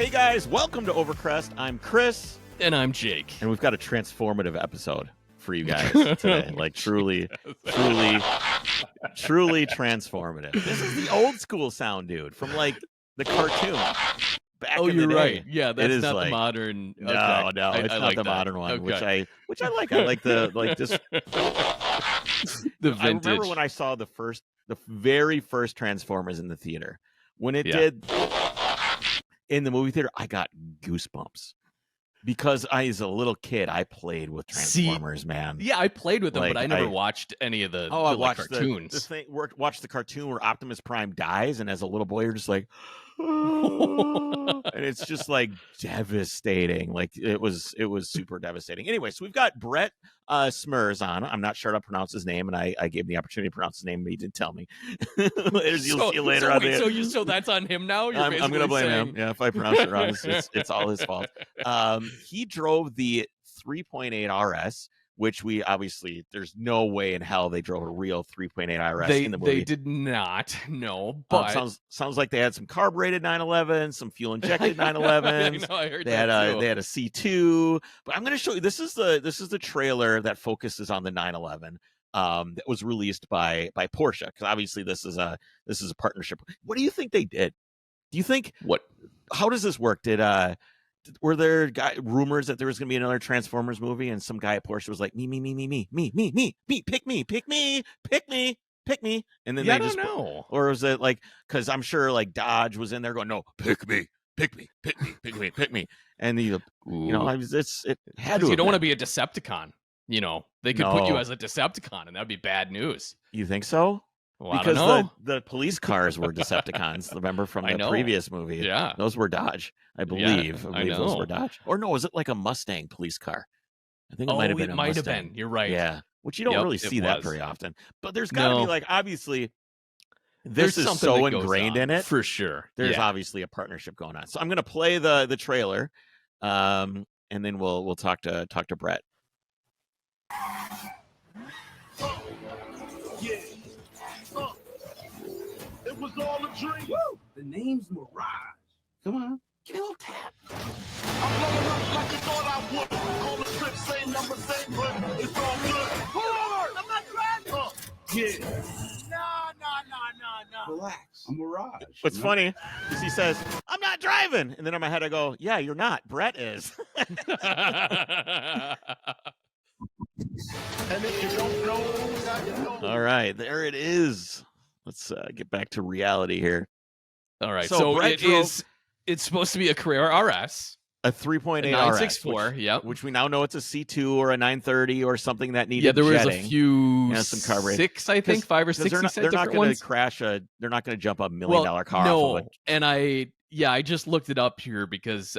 Hey guys, welcome to Overcrest. I'm Chris. And I'm Jake. And we've got a transformative episode for you guys today. Like truly transformative. This is the old school sound, dude, from like the cartoon. Back in you're the day. right. Yeah, that's not like, the modern. No, okay. no, it's I not like the that. modern one, Okay. which I like. I like the this. The vintage. I remember when I saw the very first Transformers in the theater. When it did in the movie theater, I got goosebumps. Because I, as a little kid, I played with Transformers, man. Yeah, I played with them, Like, but I never watched any of the I watched cartoons. Watched the cartoon where Optimus Prime dies, and as a little boy, you're just like, and it's just like devastating. Like it was super devastating. Anyway, so we've got Brett Smrz on. I'm not sure how to pronounce his name, and I gave him the opportunity to pronounce his name, but he didn't tell me. You'll see you later on. So that's on him now. I'm going to blame him. Yeah, if I pronounce it wrong, it's all his fault. He drove the 3.8 RS, which we obviously, there's no way in hell they drove a real 3.8 RS in the movie. They did not, no. But sounds like they had some carbureted 911, some fuel injected 911s. I heard they had a C2. But I'm going to show you. This is the trailer that focuses on the 911. That was released by Porsche, because obviously this is a partnership. What do you think they did? Do you think how does this work? Were there rumors that there was going to be another Transformers movie, and some guy at Porsche was like, me, pick me, and then they just know? Or was it like, because I'm sure like Dodge was in there going, no, pick me, and it had to. You don't want to be a Decepticon. You know, they could put you as a Decepticon, and that'd be bad news. You think so? Well, because the police cars were Decepticons, remember, from the previous movie? Yeah. Those were Dodge, I believe. I believe those were Dodge. Or no, was it like a Mustang police car? I think it might have been a Mustang. Have been. You're right. Yeah, which you don't really see that very often. But there's got to be, like, obviously, this is so ingrained in it. For sure. There's obviously a partnership going on. So I'm going to play the trailer, and then we'll talk to Brett. It was all a dream. Woo! The name's Smrz. Come on. Kill tap. I'm blowing up like you thought I would. Call the trip, same number, same but it's all good. Hold on! I'm not driving! Yeah. No. Relax. I'm Mirage. What's funny is he says, I'm not driving. And then in my head I go, yeah, you're not. Brett is. And if you don't know, now you know. All right, there it is. Let's get back to reality here. All right, so it's supposed to be a Carrera RS. A 3.8 964, which we now know it's a C2 or a 930 or something that needed there was jetting. A few some carburetor. 6, I think, 5 or 6. They're not going to crash they're not going to jump a $1 million car. No, and I just looked it up here because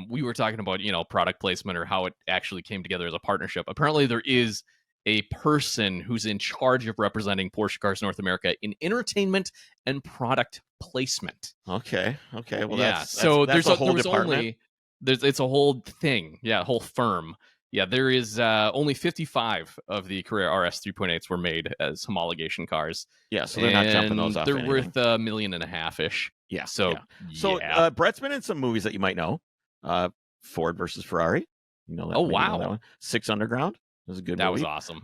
we were talking about product placement or how it actually came together as a partnership. Apparently, there is a person who's in charge of representing Porsche Cars North America in entertainment and product placement. Okay. Well, that's there's a whole department. It's a whole thing. Yeah, a whole firm. Yeah, there is only 55 of the Carrera RS 3.8s were made as homologation cars. Yeah, so they're not jumping those off. They're worth $1.5 million ish. Yeah. So Brett's been in some movies that you might know. Ford versus Ferrari. You know that. Oh wow. That one. 6 Underground. It was a good movie. That was awesome.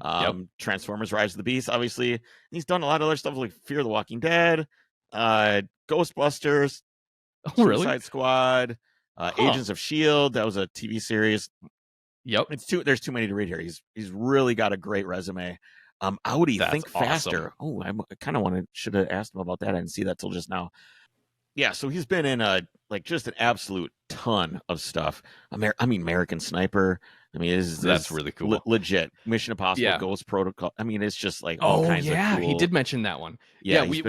Transformers Rise of the Beast, obviously. And he's done a lot of other stuff like Fear the Walking Dead, Ghostbusters, Suicide Squad, Agents of S.H.I.E.L.D. That was a TV series. Yep. There's too many to read here. He's really got a great resume. Audi, That's Think Faster. awesome. Oh, I kind of should have asked him about that. I didn't see that till just now. Yeah, so he's been in just an absolute ton of stuff. American Sniper. I mean, that's really cool. Legit. Mission Impossible, Ghost Protocol. I mean, it's just like all kinds of cool. He did mention that one. Yeah, we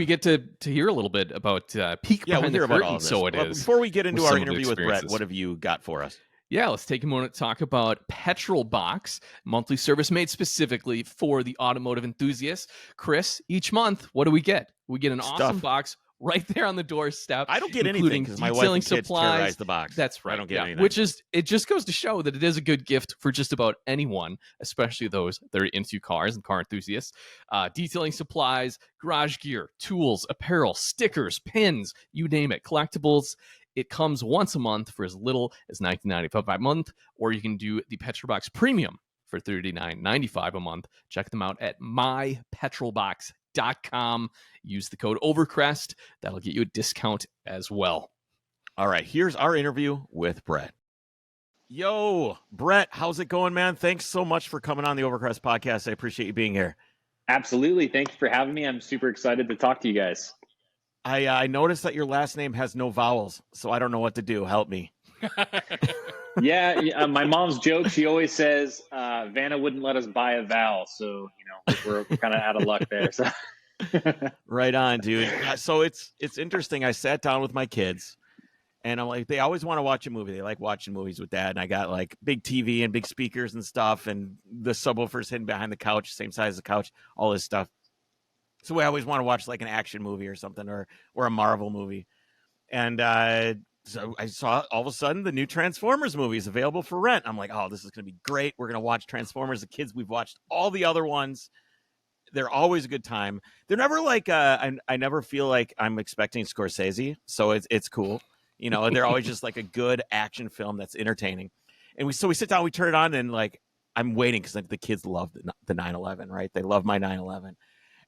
get to hear a little bit about peek behind the curtain, so it is. Before we get into our interview with Brett, what have you got for us? Yeah, let's take a moment to talk about Petrol Box, monthly service made specifically for the automotive enthusiast. Chris, each month, what do we get? We get an awesome box right there on the doorstep. I don't get anything because my wife and kids terrorize the box. That's right. I don't get anything. It just goes to show that it is a good gift for just about anyone, especially those that are into cars and car enthusiasts. Detailing supplies, garage gear, tools, apparel, stickers, pins, you name it, collectibles. It comes once a month for as little as $19.95 a month, or you can do the Petrolbox Premium for $39.95 a month. Check them out at mypetrolbox.com. Use the code OVERCREST. That'll get you a discount as well. All right, here's our interview with Brett. Yo, Brett, how's it going, man? Thanks so much for coming on the Overcrest podcast. I appreciate you being here. Absolutely. Thank you for having me. I'm super excited to talk to you guys. I noticed that your last name has no vowels, so I don't know what to do. Help me. Yeah, my mom's joke, she always says, Vanna wouldn't let us buy a vowel. So, we're kind of out of luck there. So. Right on, dude. So it's interesting. I sat down with my kids. And I'm like, they always want to watch a movie. They like watching movies with dad. And I got like big TV and big speakers and stuff. And the subwoofers hidden behind the couch, same size as the couch, all this stuff. So we always want to watch like an action movie or something or a Marvel movie. And so I saw all of a sudden the new Transformers movie is available for rent. I'm like, oh, this is going to be great. We're going to watch Transformers. The kids, we've watched all the other ones. They're always a good time. They're never like, I never feel like I'm expecting Scorsese. So it's cool. They're always just like a good action film that's entertaining. And we sit down, we turn it on, and like I'm waiting because the kids love the 911, right? They love my 911.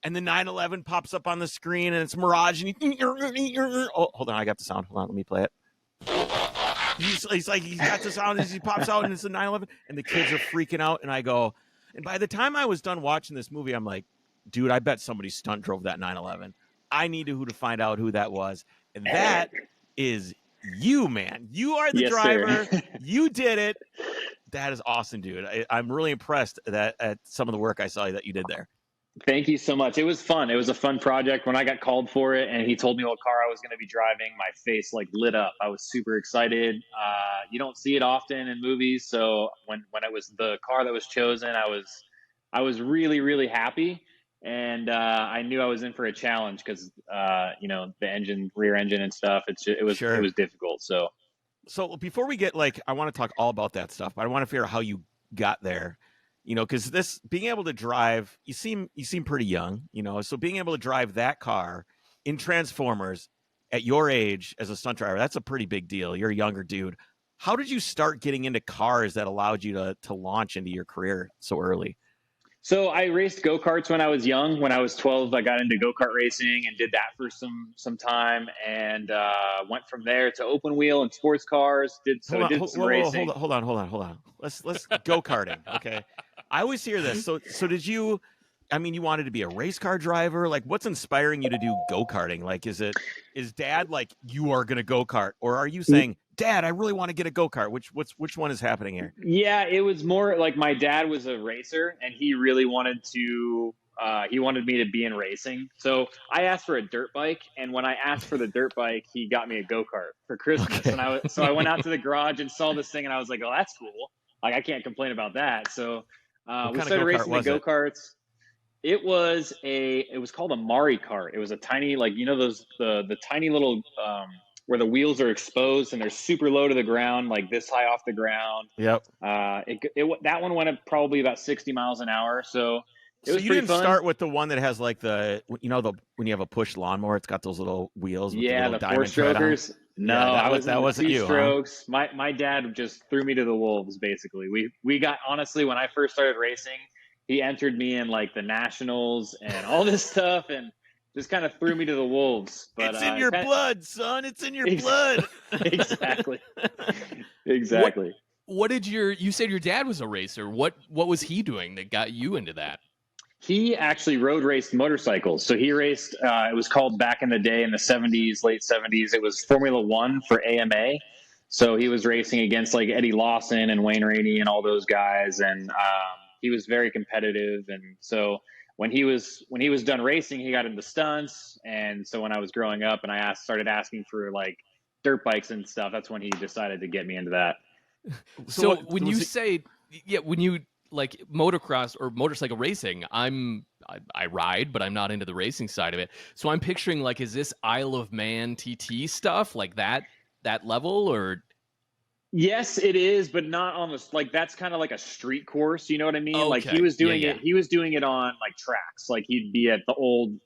And the 911 pops up on the screen, and it's Mirage. And oh, hold on, I got the sound. Hold on, let me play it. He's like, he's got the sound, and he pops out, and it's the 911, and the kids are freaking out. And I go, and by the time I was done watching this movie, I'm like, dude, I bet somebody stunt drove that 911. I need to find out who that was, and that is you, man. You are the driver. You did it. That is awesome, dude. I'm really impressed at some of the work I saw that you did there. Thank you so much. It was fun. It was a fun project. When I got called for it and he told me what car I was going to be driving, my face like lit up. I was super excited. You don't see it often in movies. So when it was the car that was chosen, I was really, really happy. And I knew I was in for a challenge because, the rear engine and stuff, it was difficult. So before we get I want to talk all about that stuff, but I want to figure out how you got there, because this being able to drive, you seem pretty young, so being able to drive that car in Transformers at your age as a stunt driver, that's a pretty big deal. You're a younger dude. How did you start getting into cars that allowed you to launch into your career so early? So I raced go-karts when I was young. When I was 12, I got into go-kart racing and did that for some time, and went from there to open wheel and sports cars. Did some racing. Hold on. Let's go-karting. Okay. I always hear this. So did you? I mean, you wanted to be a race car driver. Like, what's inspiring you to do go-karting? Like, is dad like, you are gonna go-kart, or are you saying, Dad, I really want to get a go-kart? Which one is happening here? Yeah, it was more like my dad was a racer and he really wanted to, he wanted me to be in racing. So I asked for a dirt bike. And when I asked for the dirt bike, he got me a go-kart for Christmas. Okay. And I went out to the garage and saw this thing and I was like, oh, that's cool. Like, I can't complain about that. So we started racing the go-karts. It was called a Mari kart. It was a tiny, the tiny little, where the wheels are exposed and they're super low to the ground, like this high off the ground. Yep. That one went up probably about 60 miles an hour. So it was you didn't fun. Start with the one that has like when you have a push lawnmower, it's got those little wheels. With the 4-strokers. No, that wasn't you. Strokes. Huh? My dad just threw me to the wolves. Basically, we got, honestly, when I first started racing, he entered me in like the nationals and all this stuff, and just kind of threw me to the wolves. But it's in your blood, son. It's in your blood. Exactly. What did you said your dad was a racer. What was he doing that got you into that? He actually road raced motorcycles. So he raced, it was called back in the day in the 70s, late 70s, it was Formula One for AMA. So he was racing against like Eddie Lawson and Wayne Rainey and all those guys. And he was very competitive. And so when he was done racing, he got into stunts. And so when I was growing up and I started asking for like dirt bikes and stuff, that's when he decided to get me into that. So when you say like motocross or motorcycle racing, I ride, but I'm not into the racing side of it. So I'm picturing like, is this Isle of Man TT stuff like that level, or? Yes, it is, but not on the like that's kind of like a street course, you know what I mean? Like Okay. Yeah. he was doing it on like tracks. Like he'd be at the old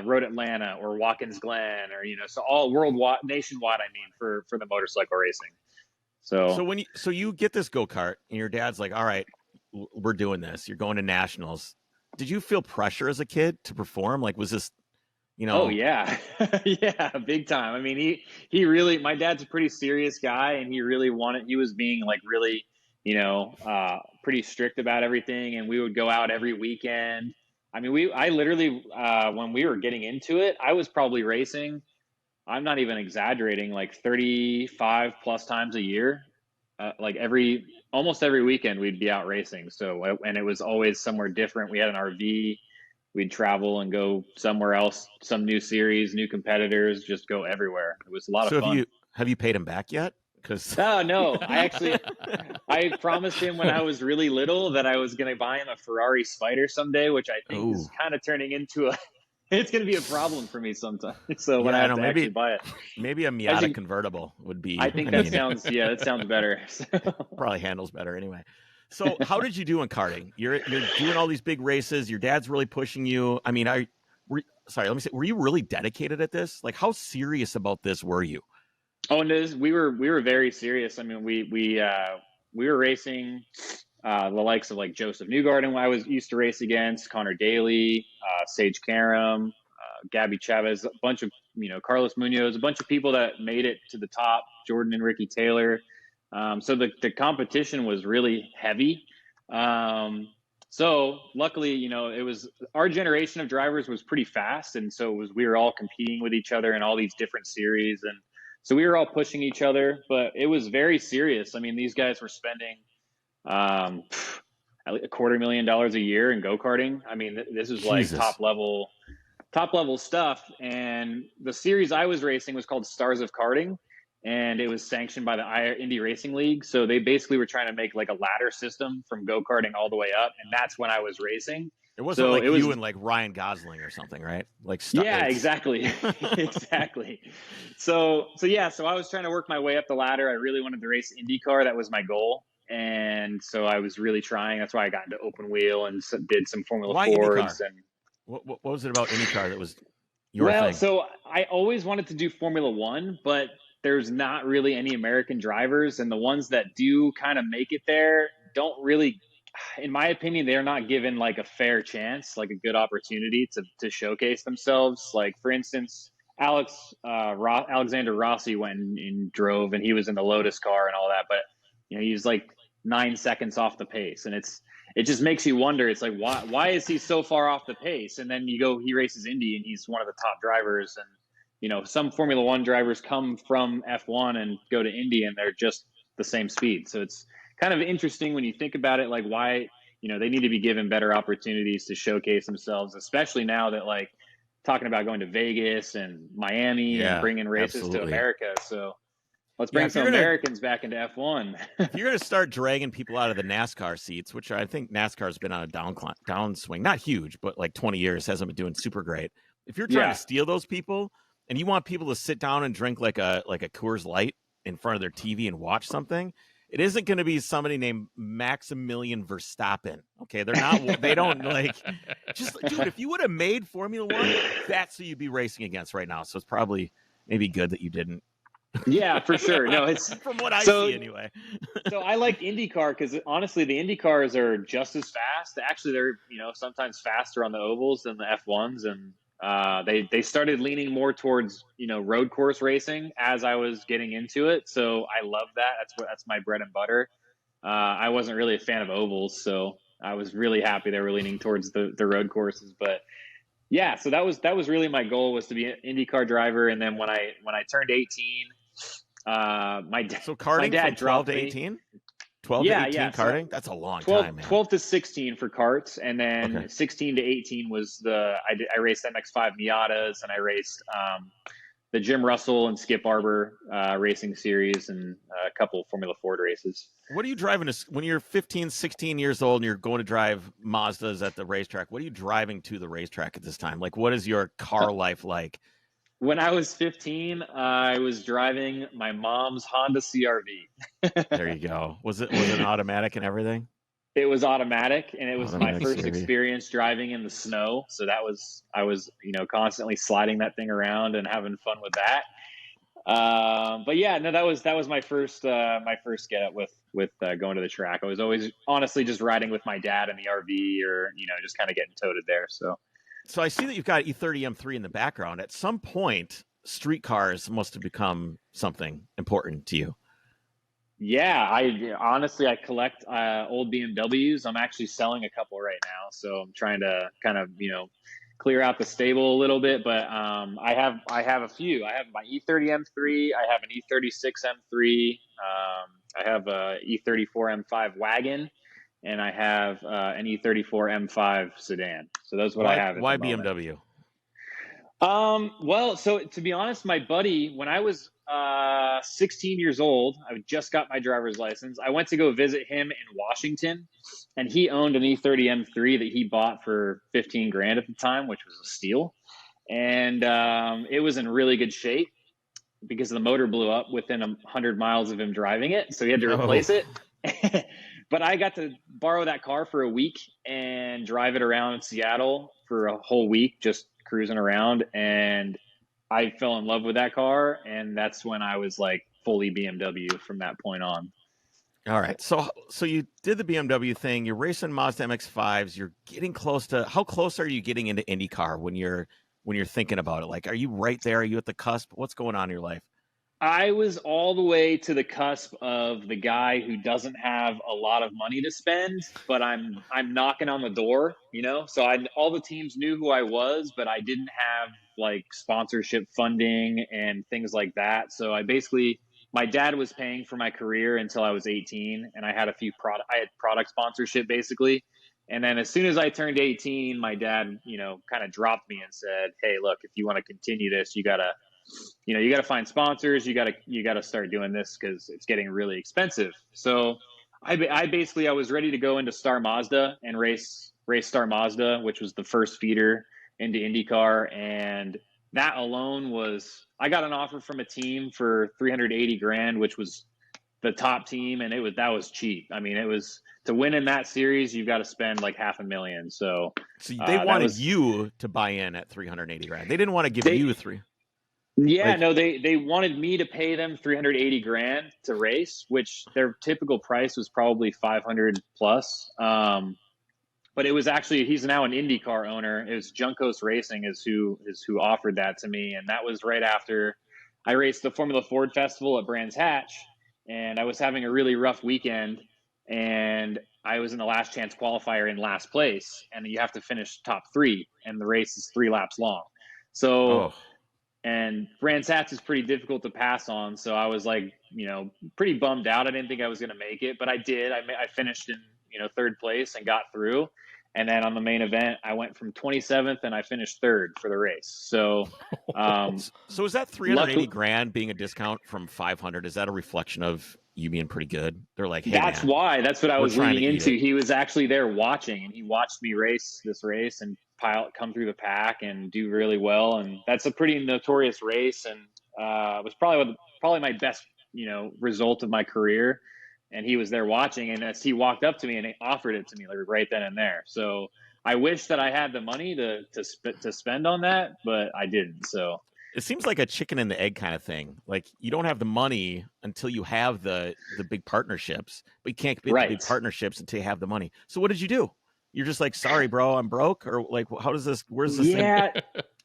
Road Atlanta or Watkins Glen or so all worldwide nationwide I mean for the motorcycle racing. So So so you get this go-kart and your dad's like, "All right, we're doing this. You're going to nationals." Did you feel pressure as a kid to perform? Like was this, oh yeah. Yeah, big time. I mean, he really my dad's a pretty serious guy and he was being like really, pretty strict about everything and we would go out every weekend. I mean, I literally when we were getting into it, I was probably racing, I'm not even exaggerating, like 35 plus times a year. Like almost every weekend we'd be out racing. So and it was always somewhere different. We had an RV, we'd travel and go somewhere else, some new series, new competitors, just go everywhere. It was a lot of so fun. have you paid him back yet? Because Oh no, I promised him when I was really little that I was going to buy him a Ferrari Spider someday, which I think is oh kind of turning into a it's going to be a problem for me sometime. So when yeah, I I have know to actually buy it. maybe a As Miata you, convertible would be. I think that sounds better. Probably handles better anyway. So how did you do in karting? You're doing all these big races. Your dad's really pushing you. I mean, sorry, let me say, were you really dedicated at this? Like, how serious about this were you? Oh, and we were very serious. I mean, we were racing the likes of like Joseph Newgarden, who I was used to race against, Connor Daly, Sage Karam, Gabby Chavez, a bunch of Carlos Munoz, a bunch of people that made it to the top. Jordan and Ricky Taylor. So the competition was really heavy. So luckily, it was our generation of drivers was pretty fast, and so we were all competing with each other in all these different series, and so we were all pushing each other. But it was very serious. I mean, these guys were spending um, $250,000 a year in go karting. I mean, this is like Jesus. top level stuff. And the series I was racing was called Stars of Karting, and it was sanctioned by the Indy Racing League. So they basically were trying to make like a ladder system from go karting all the way up, and that's when I was racing. It wasn't So like it was you and like Ryan Gosling or something, right? Like yeah, exactly. Exactly. So yeah, so I was trying to work my way up the ladder. I really wanted to race IndyCar. That was my goal. And so I was really trying. That's why I got into open wheel and did some Formula Why IndyCar? Fords. And What was it about IndyCar that was your thing? so I always wanted to do Formula One, but there's not really any American drivers, and the ones that do kind of make it there don't really, in my opinion, they're not given like a fair chance, like a good opportunity to showcase themselves. Like for instance, Alexander Rossi went and drove, and he was in the Lotus car and all that, but he was like 9 seconds off the pace, and it just makes you wonder. It's like why is he so far off the pace? And then he races Indy, and he's one of the top drivers, and some Formula One drivers come from F1 and go to Indy, and they're just the same speed. So it's kind of interesting when you think about it, like why, they need to be given better opportunities to showcase themselves, especially now that like talking about going to Vegas and Miami and bringing races to America. So let's bring some Americans back into F1. If you're going to start dragging people out of the NASCAR seats, which I think NASCAR's been on a downswing, not huge, but like 20 years, hasn't been doing super great. If you're trying to steal those people and you want people to sit down and drink like a Coors Light in front of their TV and watch something, it isn't going to be somebody named Maximilian Verstappen. Okay, they're not. They don't like. Just dude, if you would have made Formula One, that's who you'd be racing against right now. So it's probably maybe good that you didn't. Yeah, for sure. No, it's from what I see anyway. So I like IndyCar because honestly, the IndyCars are just as fast. Actually, they're sometimes faster on the ovals than the F1s, and they started leaning more towards road course racing as I was getting into it. So I love that. That's my bread and butter. I wasn't really a fan of ovals, so I was really happy they were leaning towards the road courses. But yeah, so that was really my goal, was to be an IndyCar driver. And then when I turned 18, my dad from 12 to 18. 12 to 18 karting? So that's a long time, man. 12 to 16 for karts, and then 16 to 18 was I raced MX-5 Miatas, and I raced the Jim Russell and Skip Arbor racing series, and a couple Formula Ford races. What are you driving when you're 15, 16 years old and you're going to drive Mazdas at the racetrack? What are you driving to the racetrack at this time? Like, what is your car life like? When I was 15, I was driving my mom's Honda CRV. There you go. Was it an automatic and everything? It was automatic, and it was my Automatic first CRV. experience driving in the snow. So I was, constantly sliding that thing around and having fun with that. But yeah, no, that was my first get up with going to the track. I was always honestly just riding with my dad in the RV, or just kind of getting toted there. So I see that you've got E30 M3 in the background. At some point, street cars must have become something important to you. Yeah, I collect old BMWs. I'm actually selling a couple right now, so I'm trying to kind of clear out the stable a little bit. But I have a few. I have my E30 M3. I have an E36 M3. I have a E34 M5 wagon, and I have an E34 M5 sedan. So that's what I have at the Why moment. BMW? Well, so to be honest, my buddy, when I was 16 years old, I just got my driver's license. I went to go visit him in Washington, and he owned an E30 M3 that he bought for 15 grand at the time, which was a steal. And it was in really good shape because the motor blew up within 100 miles of him driving it, so he had to replace it. But I got to borrow that car for a week and drive it around Seattle for a whole week, just cruising around, and I fell in love with that car, and that's when I was like fully BMW from that point on. All right. So you did the BMW thing. You're racing Mazda MX-5s. You're getting close to. How close are you getting into IndyCar when you're thinking about it? Like, are you right there? Are you at the cusp? What's going on in your life? I was all the way to the cusp of the guy who doesn't have a lot of money to spend, but I'm knocking on the door, So all the teams knew who I was, but I didn't have like sponsorship funding and things like that. So my dad was paying for my career until I was 18, and I had I had product sponsorship basically. And then as soon as I turned 18, my dad, kind of dropped me and said, "Hey, look, if you want to continue this, you gotta find sponsors. You gotta start doing this because it's getting really expensive." So I was ready to go into Star Mazda and race Star Mazda, which was the first feeder into IndyCar, and that alone I got an offer from a team for 380 grand, which was the top team, and that was cheap. I mean, it was to win in that series, you've got to spend like $500,000. So they wanted you to buy in at 380 grand. They didn't want to give you three. Yeah, no, they wanted me to pay them 380 grand to race, which their typical price was probably 500 plus. But it was actually, he's now an IndyCar owner. It was Juncos Racing is who offered that to me, and that was right after I raced the Formula Ford Festival at Brands Hatch, and I was having a really rough weekend, and I was in the last chance qualifier in last place, and you have to finish top three, and the race is 3 laps long. So, and Brands Hatch is pretty difficult to pass on, so I was like, pretty bummed out. I didn't think I was going to make it, but I did. I finished in third place and got through. And then on the main event, I went from 27th and I finished third for the race. So, so is that 380 grand being a discount from 500? Is that a reflection of you being pretty good? They're like, hey, that's man, why. That's what I was leading into. It. He was actually there watching, and he watched me race this race and come through the pack and do really well. And that's a pretty notorious race, and it was probably my best result of my career. And he was there watching, and as he walked up to me and he offered it to me like right then and there. So I wish that I had the money to spend on that, but I didn't. So it seems like a chicken and the egg kind of thing. Like you don't have the money until you have the big partnerships, but you can't get the big partnerships until you have the money. So what did you do? You're just like, sorry, bro, I'm broke, or like, how does this? Where's this? Yeah.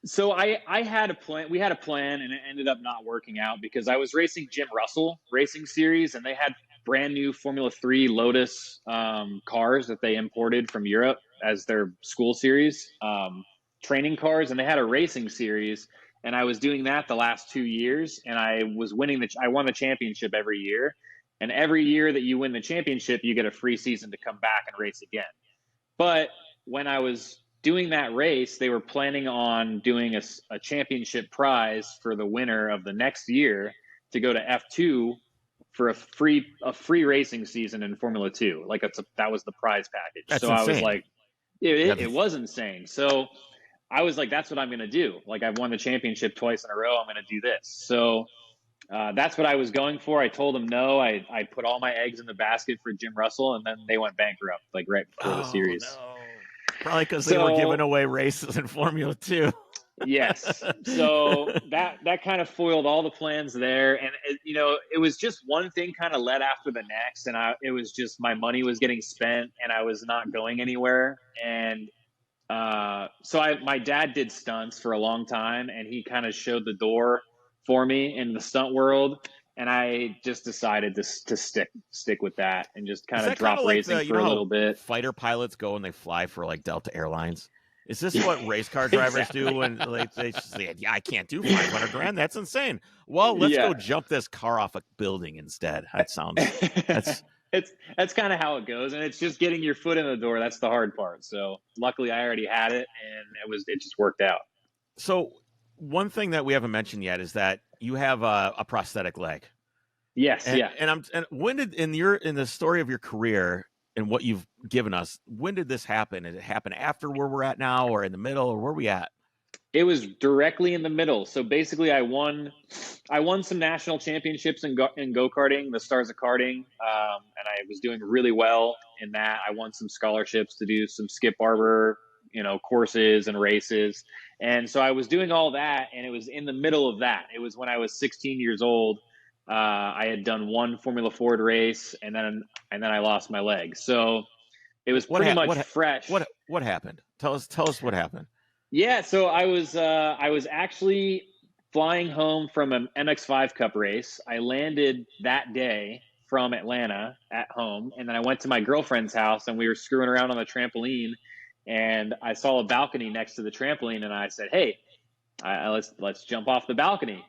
So I had a plan. We had a plan, and it ended up not working out because I was racing Jim Russell Racing Series, and they had brand new Formula 3 Lotus cars that they imported from Europe as their school series training cars, and they had a racing series, and I was doing that the last 2 years, and I was I won the championship every year, and every year that you win the championship, you get a free season to come back and race again. But when I was doing that race, they were planning on doing a championship prize for the winner of the next year to go to F2 for a free racing season in Formula 2. Like that was the prize package. That's so insane. I was like, it was insane. So I was like, that's what I'm going to do. Like, I've won the championship twice in a row. I'm going to do this. So that's what I was going for. I told them no. I put all my eggs in the basket for Jim Russell, and then they went bankrupt like right before the Oh series. no! Probably because they were So giving away races in Formula 2. yes, so that kind of foiled all the plans there, and it was just one thing kind of led after the next, and it was just my money was getting spent, and I was not going anywhere, and so my dad did stunts for a long time, and he kind of showed the door for me in the stunt world, and I just decided to stick with that and just kind Is of that drop kind of like racing the for a little bit. fighter pilots go and they fly for like Delta Airlines? Is this what race car drivers do when they just say, "Yeah, I can't do 500 grand. That's insane." Well, let's go jump this car off a building instead. That sounds that's kind of how it goes, and it's just getting your foot in the door. That's the hard part. So luckily, I already had it, and it just worked out. So one thing that we haven't mentioned yet is that you have a prosthetic leg. Yes, and, yeah. And when did in the story of your career and what you've given us, when did this happen? Did it happen after where we're at now, or in the middle, or where are we at? It was directly in the middle. So basically, I won some national championships in go-karting, the Stars of Karting, and I was doing really well in that. I won some scholarships to do some Skip Barber, courses and races. And so I was doing all that, and it was in the middle of that. It was when I was 16 years old. I had done one Formula Ford race, and then I lost my leg. So it was pretty much fresh. What happened? Tell us what happened. Yeah, so I was actually flying home from an MX5 Cup race. I landed that day from Atlanta at home, and then I went to my girlfriend's house, and we were screwing around on the trampoline, and I saw a balcony next to the trampoline, and I said, "Hey, let's jump off the balcony."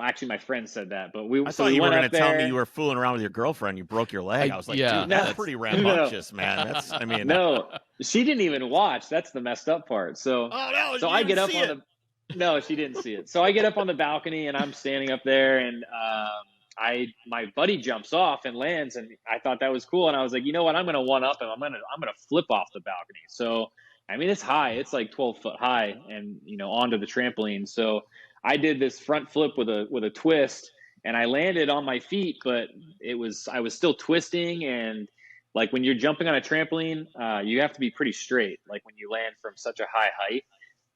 Actually, my friend said that, but I thought you were going to tell me you were fooling around with your girlfriend. You broke your leg. I was like, dude, that's pretty rambunctious, man. No, she didn't even watch. That's the messed up part. So, so I get up on no, she didn't see it. So I get up on the balcony, and I'm standing up there, and my buddy jumps off and lands, and I thought that was cool, and I was like, you know what? I'm going to one up him. I'm going to flip off the balcony. So, I mean, it's high. It's like 12 foot high, and onto the trampoline. So I did this front flip with a twist, and I landed on my feet, but I was still twisting, and like when you're jumping on a trampoline, you have to be pretty straight. Like when you land from such a high height.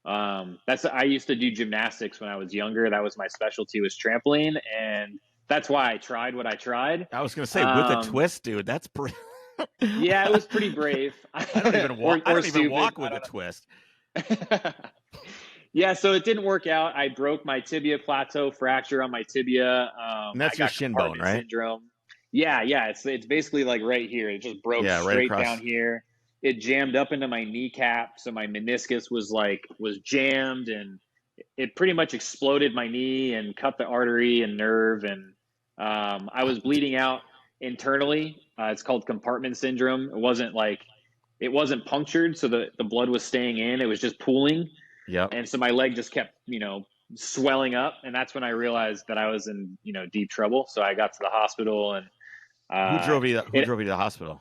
I used to do gymnastics when I was younger. That was my specialty, was trampoline, and that's why I tried what I tried. I was going to say, with a twist, dude, that's pretty. Yeah, it was pretty brave. I don't even walk. I don't even walk with a twist. Yeah, so it didn't work out. I broke my tibia plateau fracture on my tibia. And that's your shin bone, right? Syndrome. Yeah. It's basically like right here. It just broke straight down here. It jammed up into my kneecap, so my meniscus was jammed, and it pretty much exploded my knee and cut the artery and nerve, and I was bleeding out internally. It's called compartment syndrome. It wasn't punctured, so the blood was staying in. It was just pooling. Yeah. And so my leg just kept, swelling up, and that's when I realized that I was in, deep trouble. So I got to the hospital, and who drove you to the hospital?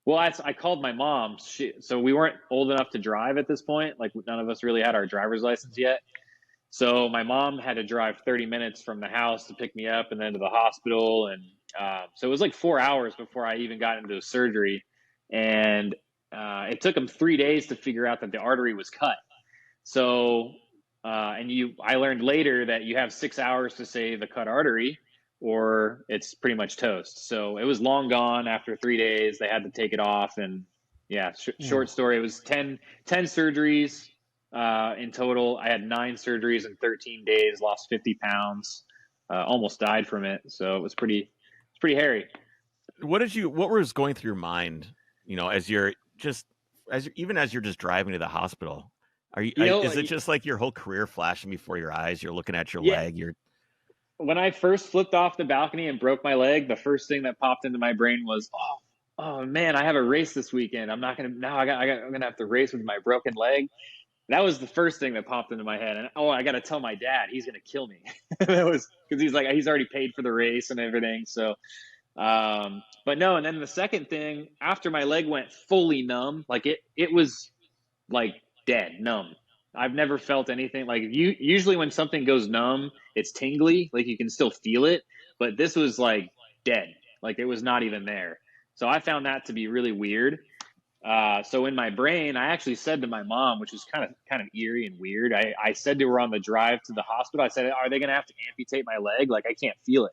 Well, I called my mom. So we weren't old enough to drive at this point. Like, none of us really had our driver's license yet. So my mom had to drive 30 minutes from the house to pick me up and then to the hospital. And so it was like 4 hours before I even got into surgery. And it took them 3 days to figure out that the artery was cut. So, I learned later that you have 6 hours to save the cut artery, or it's pretty much toast. So it was long gone after 3 days. They had to take it off, and short story. It was 10 surgeries in total. I had 9 surgeries in 13 days. Lost 50 pounds. Almost died from it. So it was pretty hairy. What was going through your mind? As you're just driving to the hospital. Is it just like your whole career flashing before your eyes? You're looking at your leg. When I first flipped off the balcony and broke my leg, the first thing that popped into my brain was, oh man, I have a race this weekand. I'm gonna have to race with my broken leg. That was the first thing that popped into my head. And I got to tell my dad, he's gonna kill me. That was because he's already paid for the race and everything. So, but no. And then the second thing, after my leg went fully numb, like it was like dead, numb. I've never felt anything like usually when something goes numb, it's tingly, like you can still feel it, but this was like dead, like it was not even there. So I found that to be really weird. So in my brain, I actually said to my mom, which was kind of eerie and weird. I said to her on the drive to the hospital, I said, "Are they going to have to amputate my leg? Like I can't feel it,"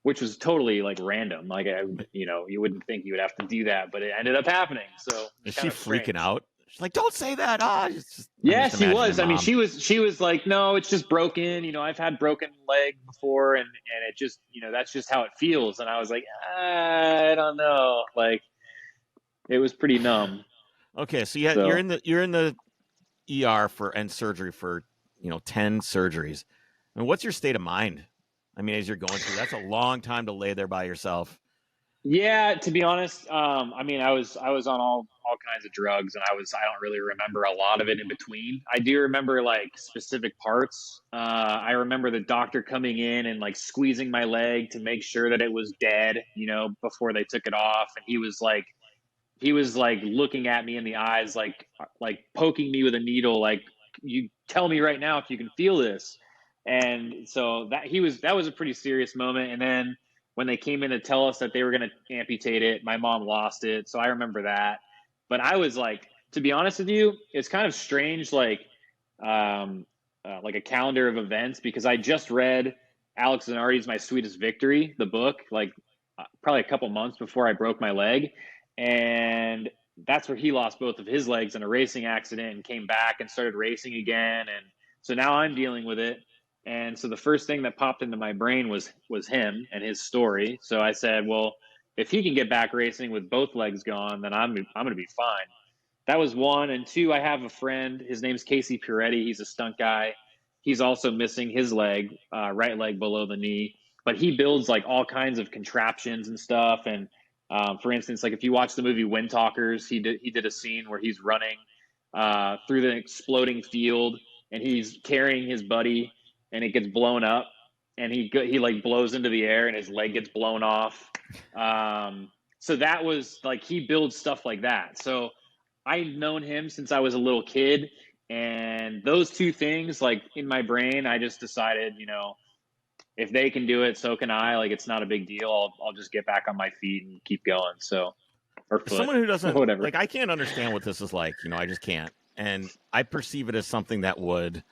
which was totally like random. Like you wouldn't think you would have to do that, but it ended up happening. So Is kind she of freaking strange. out? She's like, "Don't say that." I'm Yeah, just she imagining was. I mean, mom. she was like, "No, it's just broken. I've had broken leg before, and it just, that's just how it feels." And I was like, I don't know. Like, it was pretty numb. Okay, so So you're in the ER for and surgery for 10 surgeries. I mean, what's your state of mind? I mean, as you're going through, that's a long time to lay there by yourself. yeah, to be honest, I mean, I was on all kinds of drugs, and I don't really remember a lot of it in between. I do remember like specific parts. I remember the doctor coming in and like squeezing my leg to make sure that it was dead, before they took it off, and he was like looking at me in the eyes, like poking me with a needle, like, you tell me right now if you can feel this. And so that was a pretty serious moment. And then when they came in to tell us that they were going to amputate it, my mom lost it, so I remember that. But I was like, to be honest with you, it's kind of strange, like a calendar of events, because I just read Alex Zanardi's My Sweetest Victory, the book, like probably a couple months before I broke my leg, and that's where he lost both of his legs in a racing accident and came back and started racing again. And so now I'm dealing with it. And so the first thing that popped into my brain was him and his story. So I said, well, if he can get back racing with both legs gone, then I'm going to be fine. That was one. And two, I have a friend. His name's Casey Puretti. He's a stunt guy. He's also missing his leg, right leg below the knee. But he builds like all kinds of contraptions and stuff. And for instance, like if you watch the movie Wind Talkers, he did a scene where he's running through the exploding field, and he's carrying his buddy, and it gets blown up, and he like blows into the air, and his leg gets blown off. So that was like, he builds stuff like that. So I've known him since I was a little kid, and those two things, like in my brain, I just decided, if they can do it, so can I. Like, it's not a big deal. I'll just get back on my feet and keep going. So, or As foot, someone who doesn't whatever. like, I can't understand what this is like. I just can't, and I perceive it as something that would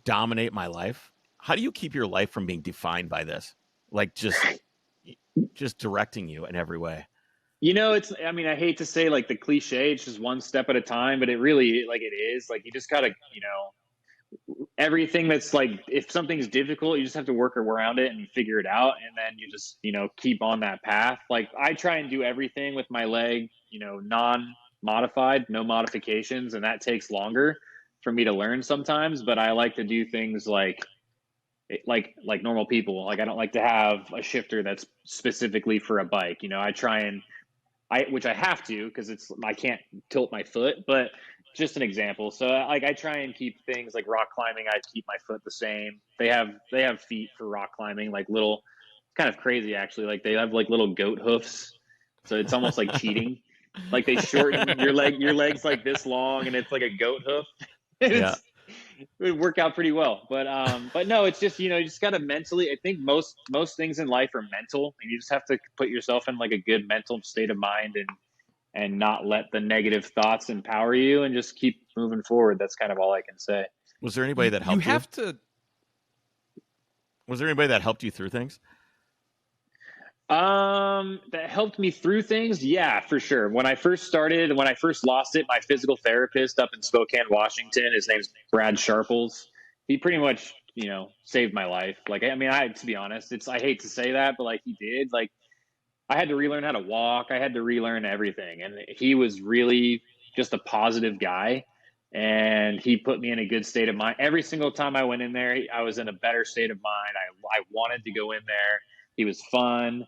dominate my life. How do you keep your life from being defined by this? Like, just directing you in every way. I mean, I hate to say like the cliche, it's just one step at a time, but it really, like, it is like, you just gotta, everything that's like, if something's difficult, you just have to work around it and figure it out, and then you just keep on that path. Like, I try and do everything with my leg, non-modified, no modifications, and that takes longer for me to learn sometimes. But I like to do things like normal people. Like, I don't like to have a shifter that's specifically for a bike. I try and which I have to, because I can't tilt my foot, but just an example. So like, I try and keep things like rock climbing. I keep my foot the same. They have feet for rock climbing, like little, kind of crazy actually. Like, they have like little goat hoofs. So it's almost like cheating. Like, they shorten your leg's like this long, and it's like a goat hoof. Yeah. It would work out pretty well. But no, it's just, you just got to mentally, I think most things in life are mental, and you just have to put yourself in like a good mental state of mind, and not let the negative thoughts empower you, and just keep moving forward. That's kind of all I can say. Was there anybody that helped you? have to. Was there anybody that helped you through things? That helped me through things. Yeah, for sure. When I first lost it, my physical therapist up in Spokane, Washington, his name's Brad Sharples. He pretty much, saved my life. Like, I mean, to be honest, I hate to say that, but like, he did. Like, I had to relearn how to walk. I had to relearn everything. And he was really just a positive guy. And he put me in a good state of mind. Every single time I went in there, I was in a better state of mind. I wanted to go in there. He was fun.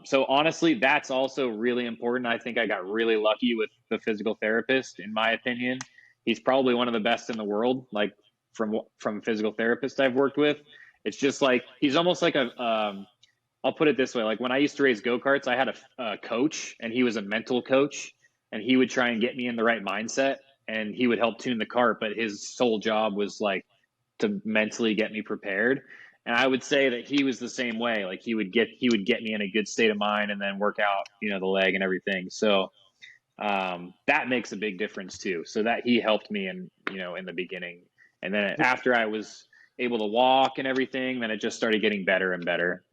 So honestly, that's also really important. I think I got really lucky with the physical therapist, in my opinion. He's probably one of the best in the world, like from physical therapists I've worked with. It's just like, he's almost like I'll put it this way. Like, when I used to race go-karts, I had a coach, and he was a mental coach, and he would try and get me in the right mindset. and he would help tune the cart, but his sole job was like to mentally get me prepared. And I would say that he was the same way. Like he would get me in a good state of mind and then work out, the leg and everything. So that makes a big difference too. So that he helped me in the beginning. And then after I was able to walk and everything, then it just started getting better and better.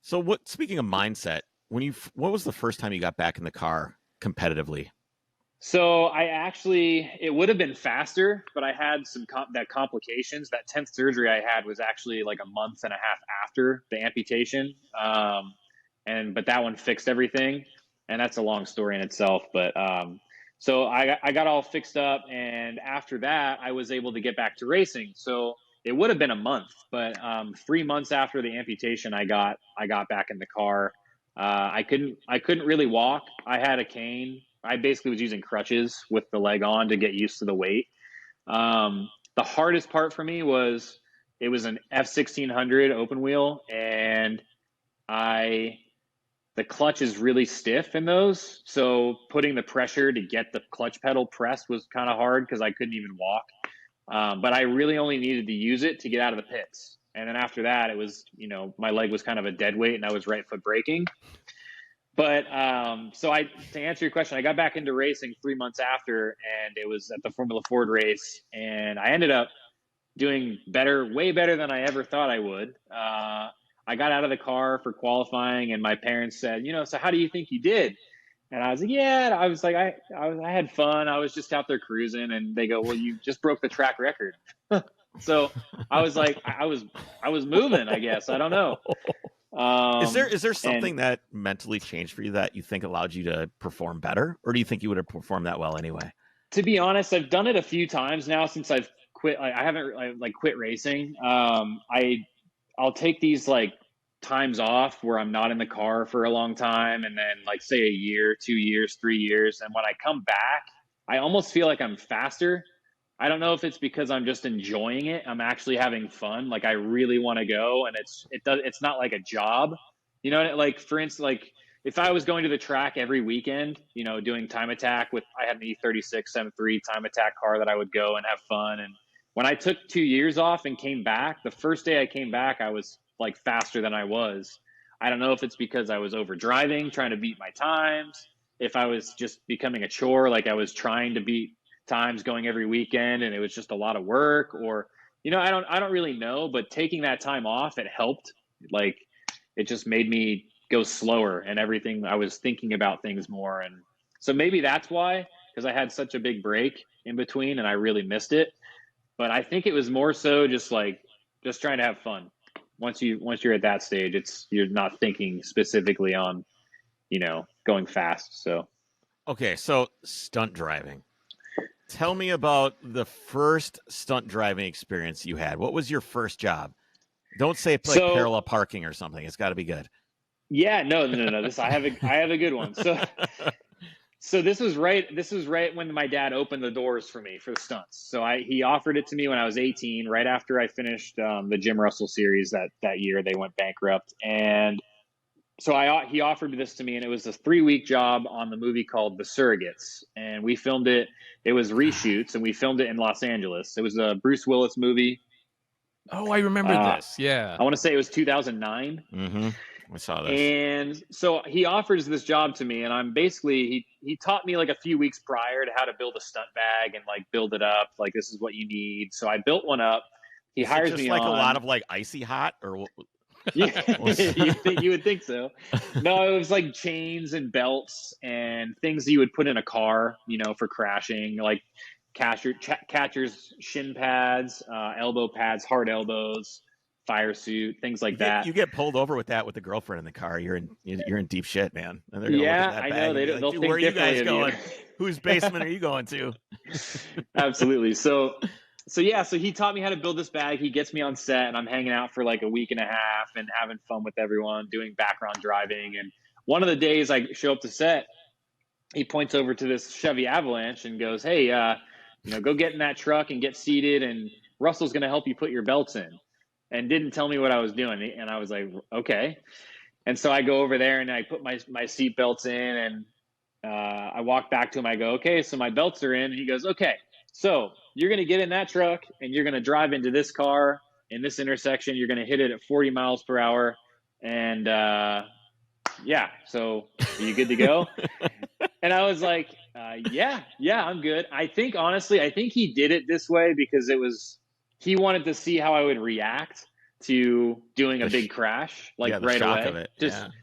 So speaking of mindset, what was the first time you got back in the car competitively? So it would have been faster, but I had some complications. That 10th surgery I had was actually like a month and a half after the amputation. But that one fixed everything, and that's a long story in itself. But so I got all fixed up, and after that I was able to get back to racing. So it would have been a month, but 3 months after the amputation, I got back in the car. I couldn't really walk. I had a cane. I basically was using crutches with the leg on to get used to the weight. The hardest part for me was it was an F1600 open wheel, and the clutch is really stiff in those. So putting the pressure to get the clutch pedal pressed was kind of hard because I couldn't even walk. But I really only needed to use it to get out of the pits. And then after that, it was, my leg was kind of a dead weight and I was right foot braking. But to answer your question, I got back into racing 3 months after, and it was at the Formula Ford race, and I ended up doing better, way better than I ever thought I would. I got out of the car for qualifying, and my parents said, so how do you think you did? And I was like, yeah, I was like, I had fun. I was just out there cruising, and they go, well, you just broke the track record. So I was like, I was moving, I guess. I don't know. Is there something that mentally changed for you that you think allowed you to perform better, or do you think you would have performed that well anyway? To be honest, I've done it a few times now since I've quit. I haven't quit racing. I'll take these times off where I'm not in the car for a long time, and then say a year, 2 years, 3 years, and when I come back, I almost feel like I'm faster. I don't know if it's because I'm just enjoying it. I'm actually having fun. Like I really want to go, and it's not like a job, for instance, if I was going to the track every weekend, doing time attack I had an E36 M3 time attack car that I would go and have fun. And when I took 2 years off and came back, the first day I came back, I was faster than I was. I don't know if it's because I was over driving, trying to beat my times, if I was just becoming a chore, like I was trying to beat times going every weekend and it was just a lot of work, or I don't really know, but taking that time off, it helped. It just made me go slower and everything. I was thinking about things more, and so maybe that's why, because I had such a big break in between and I really missed it. But I think it was more so just trying to have fun. Once you're at that stage, you're not thinking specifically on going fast. So okay, so stunt driving. Tell me about the first stunt driving experience you had. What was your first job? Don't say parallel parking or something. It's got to be good. Yeah, no. I have a good one. So this was right when my dad opened the doors for me for the stunts. So he offered it to me when I was 18, right after I finished the Jim Russell series that year. They went bankrupt, and so he offered this to me, and it was a 3-week job on the movie called The Surrogates, and we filmed it. It was reshoots, and we filmed it in Los Angeles. It was a Bruce Willis movie. Oh, I remember this. Yeah, I want to say it was 2009. Mm-hmm. I saw this. And so he offers this job to me, and I'm basically he taught me a few weeks prior to how to build a stunt bag and build it up. This is what you need. So I built one up. He hires me on. A lot of icy hot or. Yeah, you would think so. No, it was chains and belts and things that you would put in a car, for crashing, catcher's shin pads, elbow pads, hard elbows, fire suit, things like that. You get pulled over with that with a girlfriend in the car. You're in deep shit, man. And they're yeah, I know. They'll think where are you guys of going? You. Whose basement are you going to? Absolutely. So he taught me how to build this bag. He gets me on set, and I'm hanging out for a week and a half and having fun with everyone, doing background driving. And one of the days I show up to set, he points over to this Chevy Avalanche and goes, "Hey, go get in that truck and get seated, and Russell's going to help you put your belts in." And didn't tell me what I was doing. And I was like, okay. And so I go over there and I put my seat belts in, and I walk back to him. I go, okay, so my belts are in. And he goes, okay, So you're going to get in that truck and you're going to drive into this car in this intersection. You're going to hit it at 40 miles per hour. And yeah, so are you good to go? And I was like, yeah, I'm good. I think, honestly, I think he did it this way because he wanted to see how I would react to doing a big crash, like the right shock away. of it.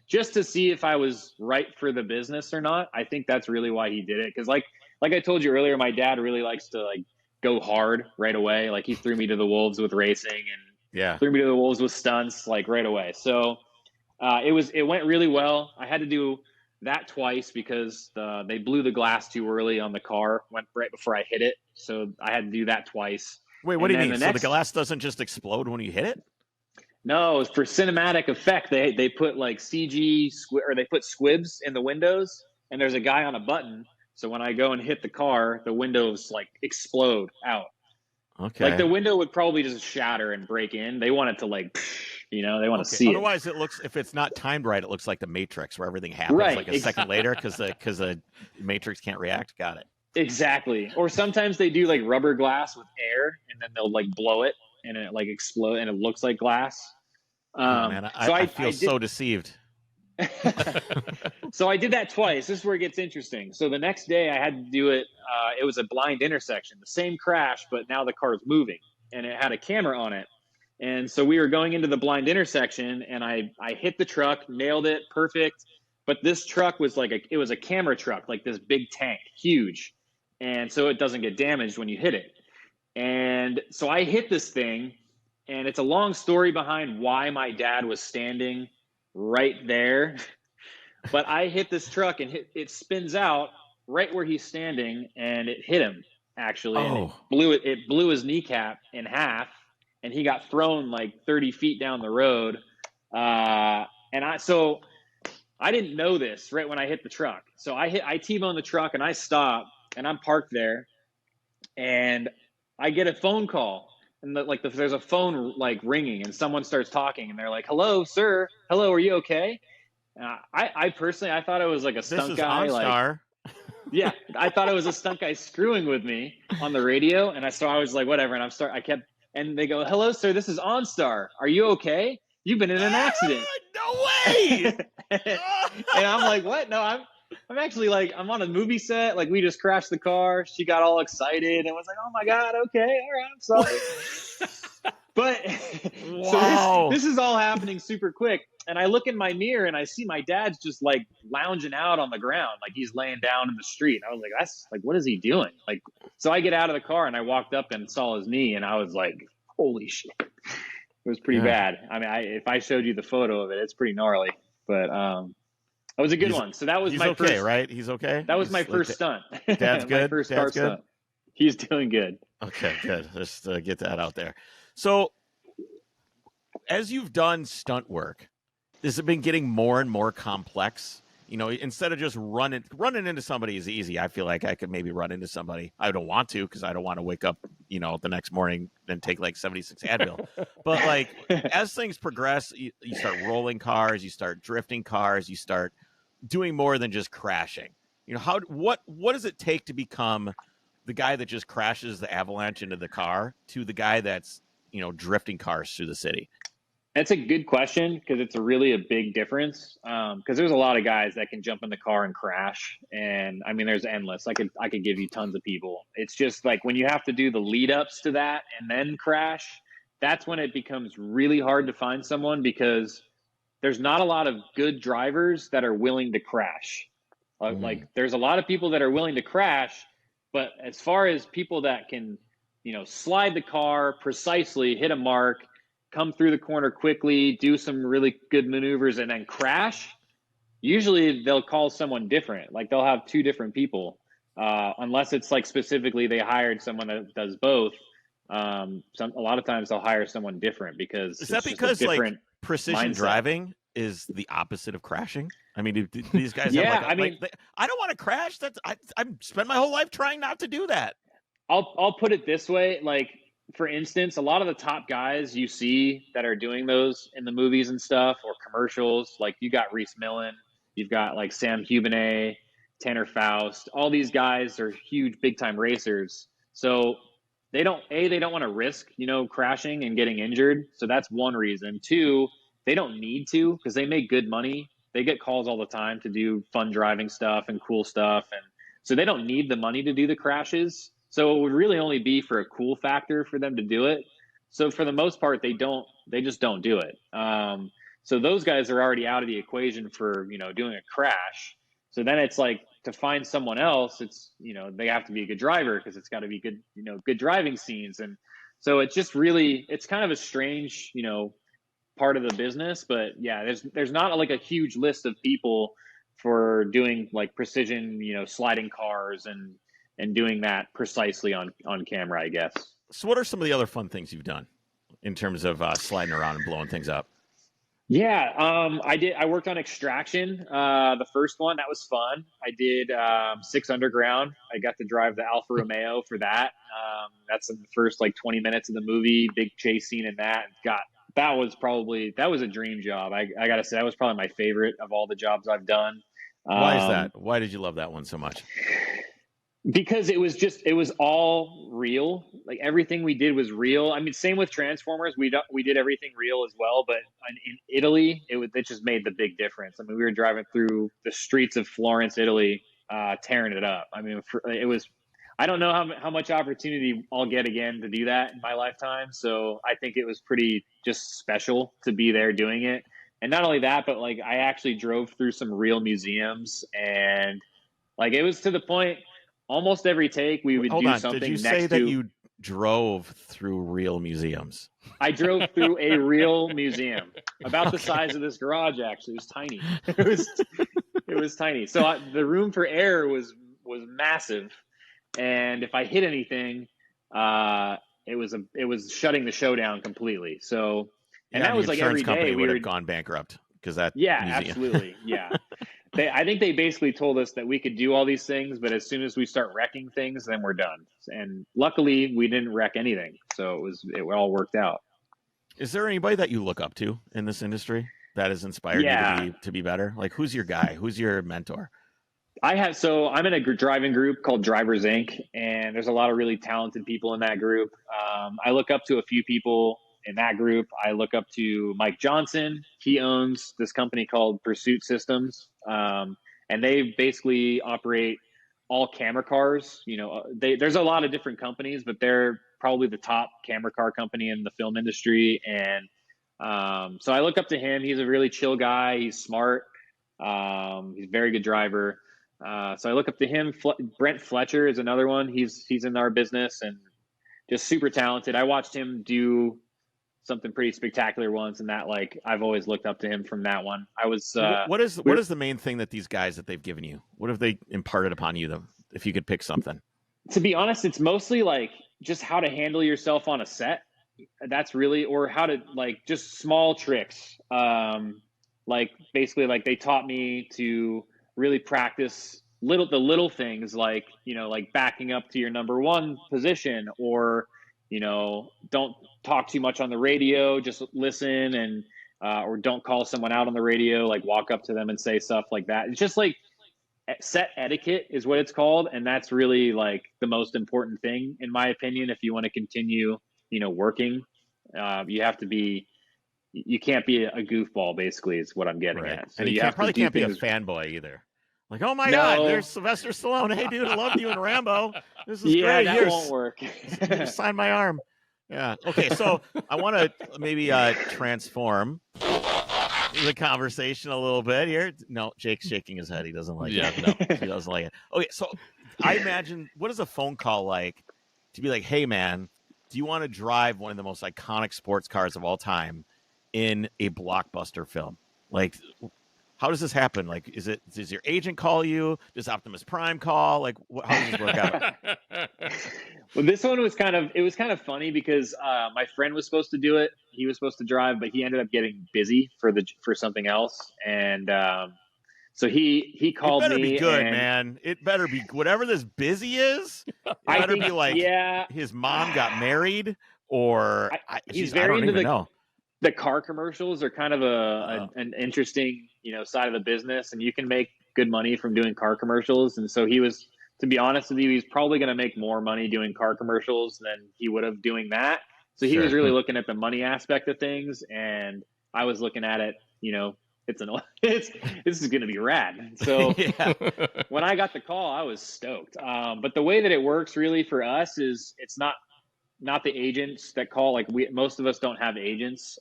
Just to see if I was right for the business or not. I think that's really why he did it. Cause like I told you earlier, my dad really likes to like go hard right away. Like he threw me to the wolves with racing and threw me to the wolves with stunts, like right away. So it went really well. I had to do that twice because they blew the glass too early on the car, went right before I hit it. So I had to do that twice. Wait, what do you mean? So the glass doesn't just explode when you hit it? No, for cinematic effect, they put like CG or they put squibs in the windows, and there's a guy on a button. So when I go and hit the car, the windows like explode out. Okay. Like the window would probably just shatter and break in. They want it to like, they want to see it. Otherwise, it looks, if it's not timed right, it looks like the Matrix where everything happens like a second later because the Matrix can't react. Got it. Exactly. Or sometimes they do like rubber glass with air, and then they'll like blow it, and it like explode, and it looks like glass. Man, I feel so deceived. So I did that twice. This is where it gets interesting. So the next day I had to do it. It was a blind intersection, the same crash, but now the car is moving and it had a camera on it. And so we were going into the blind intersection and I hit the truck, nailed it, perfect. But this truck was it was a camera truck, like this big tank, huge. And so it doesn't get damaged when you hit it. And so I hit this thing, and it's a long story behind why my dad was standing right there. But I hit this truck and it spins out right where he's standing, and it hit him actually. And it blew his kneecap in half, and he got thrown like 30 feet down the road. So I didn't know this right when I hit the truck. So I T-boned the truck and I stop, and I'm parked there, and I get a phone call, and there's a phone like ringing, and someone starts talking, and they're like, "Hello, sir. Hello, are you okay?" I personally, I thought it was like a stunt guy. OnStar. Yeah, I thought it was a stunt guy screwing with me on the radio, and I was like, whatever. And and they go, "Hello, sir. This is OnStar. Are you okay? You've been in an accident." No way. And I'm like, what? No, I'm actually like, I'm on a movie set. Like, we just crashed the car. She got all excited and was like, "Oh my God, okay, all right, I'm sorry." But wow. So this is all happening super quick. And I look in my mirror and I see my dad's just like lounging out on the ground, like he's laying down in the street. I was like, that's like, what is he doing? Like, so I get out of the car and I walked up and saw his knee, and I was like, holy shit. It was pretty bad. I mean, if I showed you the photo of it, it's pretty gnarly. But it was a good one. So that was my first. Right? He's okay. That was my first stunt. Dad's good. My first Dad's car good. stunt. He's doing good. Okay, good. Just get that out there. So, as you've done stunt work, has it been getting more and more complex? You know, instead of just running into somebody is easy. I feel like I could maybe run into somebody. I don't want to, because I don't want to wake up, the next morning and take like 76 Advil. But like as things progress, you start rolling cars, you start drifting cars, you start doing more than just crashing. What does it take to become the guy that just crashes the avalanche into the car to the guy that's drifting cars through the city? That's a good question, because it's really a big difference. Because there's a lot of guys that can jump in the car and crash, and I mean, there's endless. I could give you tons of people. It's just like when you have to do the lead ups to that and then crash, that's when it becomes really hard to find someone, because there's not a lot of good drivers that are willing to crash. Like there's a lot of people that are willing to crash, but as far as people that can, slide the car precisely, hit a mark, come through the corner quickly, do some really good maneuvers, and then crash, usually they'll call someone different. Like they'll have two different people, unless it's like specifically they hired someone that does both. A lot of times they'll hire someone different, because is that because like precision driving is the opposite of crashing? I mean, do these guys have I don't want to crash. I've spent my whole life trying not to do that. I'll put it this way. Like, for instance, a lot of the top guys you see that are doing those in the movies and stuff, or commercials, like you got Reese Millen, you've got like Sam Hubenet, Tanner Faust, all these guys are huge, big time racers. So they don't want to risk, crashing and getting injured. So that's one reason. Two, they don't need to because they make good money. They get calls all the time to do fun driving stuff and cool stuff. And so they don't need the money to do the crashes. So it would really only be for a cool factor for them to do it. So for the most part, they just don't do it. So those guys are already out of the equation for, doing a crash. So then it's like to find someone else, it's, they have to be a good driver because it's got to be good, good driving scenes. And so it's just really, it's kind of a strange, part of the business. But yeah, there's not like a huge list of people for doing like precision, sliding cars and doing that precisely on camera, I guess. So what are some of the other fun things you've done in terms of sliding around and blowing things up? Yeah, I worked on Extraction, the first one. That was fun. I did 6 Underground. I got to drive the Alfa Romeo for that. That's in the first like 20 minutes of the movie. Big chase scene in that. That was a dream job. I got to say, that was probably my favorite of all the jobs I've done. Why is that? Why did you love that one so much? Because it was all real. Like everything we did was real. I mean, same with Transformers. We did everything real as well. But in Italy, it just made the big difference. I mean, we were driving through the streets of Florence, Italy, tearing it up. I mean, it was. I don't know how much opportunity I'll get again to do that in my lifetime. So I think it was pretty just special to be there doing it. And not only that, but like I actually drove through some real museums, and like it was to the point. Almost every take we would do something. Did you next say that to, you drove through real museums? I drove through a real museum about the size of this garage. Actually, it was tiny. It was tiny. So the room for error was massive, and if I hit anything, it was shutting the show down completely. So, and that was like every day we would have gone bankrupt because that. Yeah, museum. Absolutely. Yeah. I think they basically told us that we could do all these things, but as soon as we start wrecking things, then we're done. And luckily, we didn't wreck anything, so it all worked out. Is there anybody that you look up to in this industry that has inspired you to be better? Like, who's your guy? Who's your mentor? I'm in a driving group called Drivers Inc., and there's a lot of really talented people in that group. I look up to a few people in that group. I look up to Mike Johnson. He owns this company called Pursuit Systems. And they basically operate all camera cars. There's a lot of different companies, but they're probably the top camera car company in the film industry. And so I look up to him. He's a really chill guy. He's smart. He's a very good driver. So I look up to him. Brent Fletcher is another one. He's in our business and just super talented. I watched him do something pretty spectacular once, and that like I've always looked up to him from that one. I was what is the main thing that these guys that they've given you? What have they imparted upon you though, if you could pick something? To be honest, it's mostly like just how to handle yourself on a set. That's really, or how to like just small tricks. Like basically like they taught me to really practice the little things like, like backing up to your number one position, or don't talk too much on the radio, just listen, and or don't call someone out on the radio, like walk up to them and say stuff like that. It's just like set etiquette is what it's called. And that's really like the most important thing, in my opinion, if you want to continue, working. You can't be a goofball, basically, is what I'm getting at. So and you probably can't be a fanboy either. Like, oh my God, there's Sylvester Stallone. Hey, dude, I loved you in Rambo. This is great. That won't work. Sign my arm. Yeah. Okay, so I want to maybe transform the conversation a little bit here. No, Jake's shaking his head. He doesn't like it. No, he doesn't like it. Okay, so I imagine, what is a phone call like to be like, hey, man, do you want to drive one of the most iconic sports cars of all time in a blockbuster film? Like, how does this happen? Like, does your agent call you? Does Optimus Prime call? Like, how does this work out? Well, this one was kind of funny because my friend was supposed to do it. He was supposed to drive, but he ended up getting busy for something else, and so he called me. It better be good, man. It better be whatever this busy is. It better be like his mom got married, or he's very into the car commercials are kind of an interesting, side of the business, and you can make good money from doing car commercials. And so he was to be honest with you, he's probably going to make more money doing car commercials than he would have doing that. So he was Sure. really looking at the money aspect of things, and I was looking at it, this is going to be rad. So Yeah. when I got the call, I was stoked. But the way that it works really for us is it's not the agents that call. Like most of us don't have agents.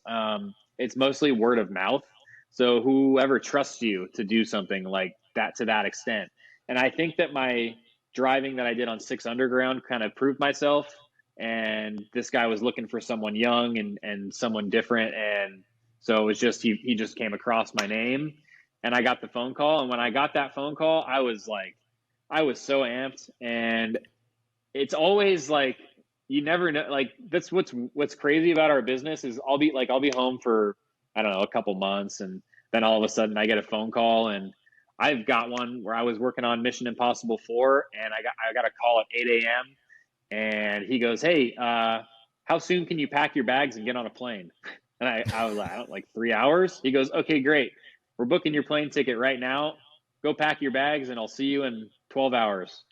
It's mostly word of mouth. So whoever trusts you to do something like that to that extent. And I think that my driving that I did on 6 Underground kind of proved myself. And this guy was looking for someone young and someone different. And so it was just, he just came across my name and I got the phone call. And when I got that phone call, I was so amped. And it's always like, you never know. Like that's what's crazy about our business is I'll be home for, I don't know, a couple months. And then all of a sudden I get a phone call, and I've got one where I was working on Mission Impossible 4 and I got a call at 8 a.m. and he goes, "Hey, how soon can you pack your bags and get on a plane?" And I was like 3 hours. He goes, "Okay, great. We're booking your plane ticket right now. Go pack your bags and I'll see you in 12 hours.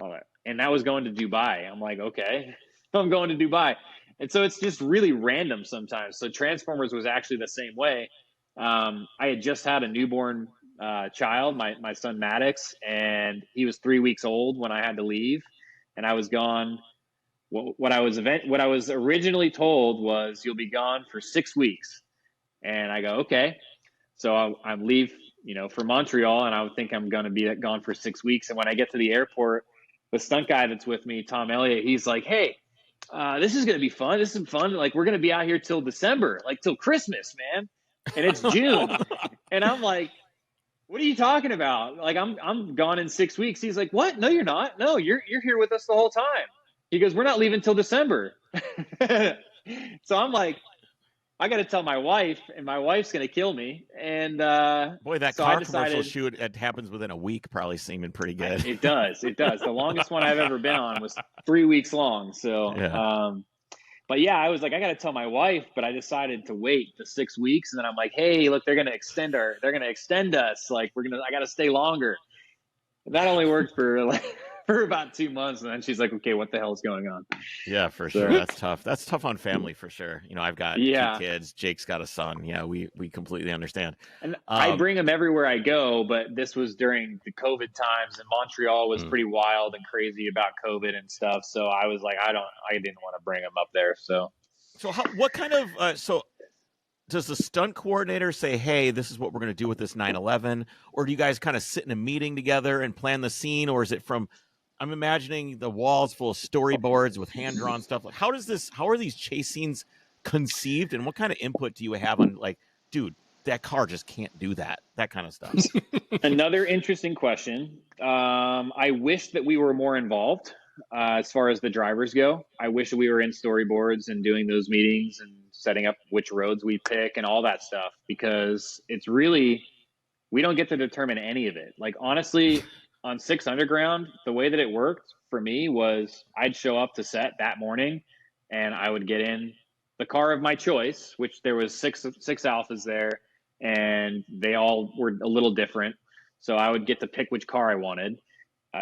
All right. And that was going to Dubai. I'm like, okay, I'm going to Dubai. And so it's just really random sometimes. So Transformers was actually the same way. I had just had a newborn child, my son Maddox, and he was 3 weeks old when I had to leave, and I was gone. What I was originally told was you'll be gone for 6 weeks, and I go okay. So I leave, for Montreal, and I would think I'm going to be gone for 6 weeks. And when I get to the airport, the stunt guy that's with me, Tom Elliott, he's like, "Hey, this is going to be fun. This is fun. Like, we're going to be out here till December, like till Christmas, man. And it's June." And I'm like, "What are you talking about? Like, I'm gone in 6 weeks." He's like, "What? No, you're not. No, you're here with us the whole time." He goes, "We're not leaving till December." So I'm like, I got to tell my wife, and my wife's going to kill me. And Boy, that so car I decided, commercial shoot, it happens within a week, probably seeming pretty good. It does. It does. The longest one I've ever been on was 3 weeks long. So, Yeah. but yeah, I was like, I got to tell my wife, but I decided to wait the 6 weeks. And then I'm like, "Hey, look, they're going to extend us. Like, I got to stay longer." And that only worked for for about 2 months. And then she's like, "Okay, what the hell is going on?" Yeah, for So- sure. That's tough. That's tough on family for sure. I've got Yeah. 2 kids. Jake's got a son. Yeah, we completely understand. And I bring them everywhere I go, but this was during the COVID times, and Montreal was pretty wild and crazy about COVID and stuff. So I was like, I didn't want to bring them up there. So What kind of so does the stunt coordinator say, "Hey, this is what we're going to do with this 911," or do you guys kind of sit in a meeting together and plan the scene, or is it from? I'm imagining the walls full of storyboards with hand-drawn stuff. Like, how are these chase scenes conceived, and what kind of input do you have on, like, dude, that car just can't do that kind of stuff? another interesting question. I wish that we were more involved as far as the drivers go. I wish we were in storyboards and doing those meetings and setting up which roads we pick and all that stuff, because it's really, we don't get to determine any of it. Like, honestly, on 6 Underground, the way that it worked for me was I'd show up to set that morning and I would get in the car of my choice, which there was six alphas there, and they all were a little different. So I would get to pick which car I wanted.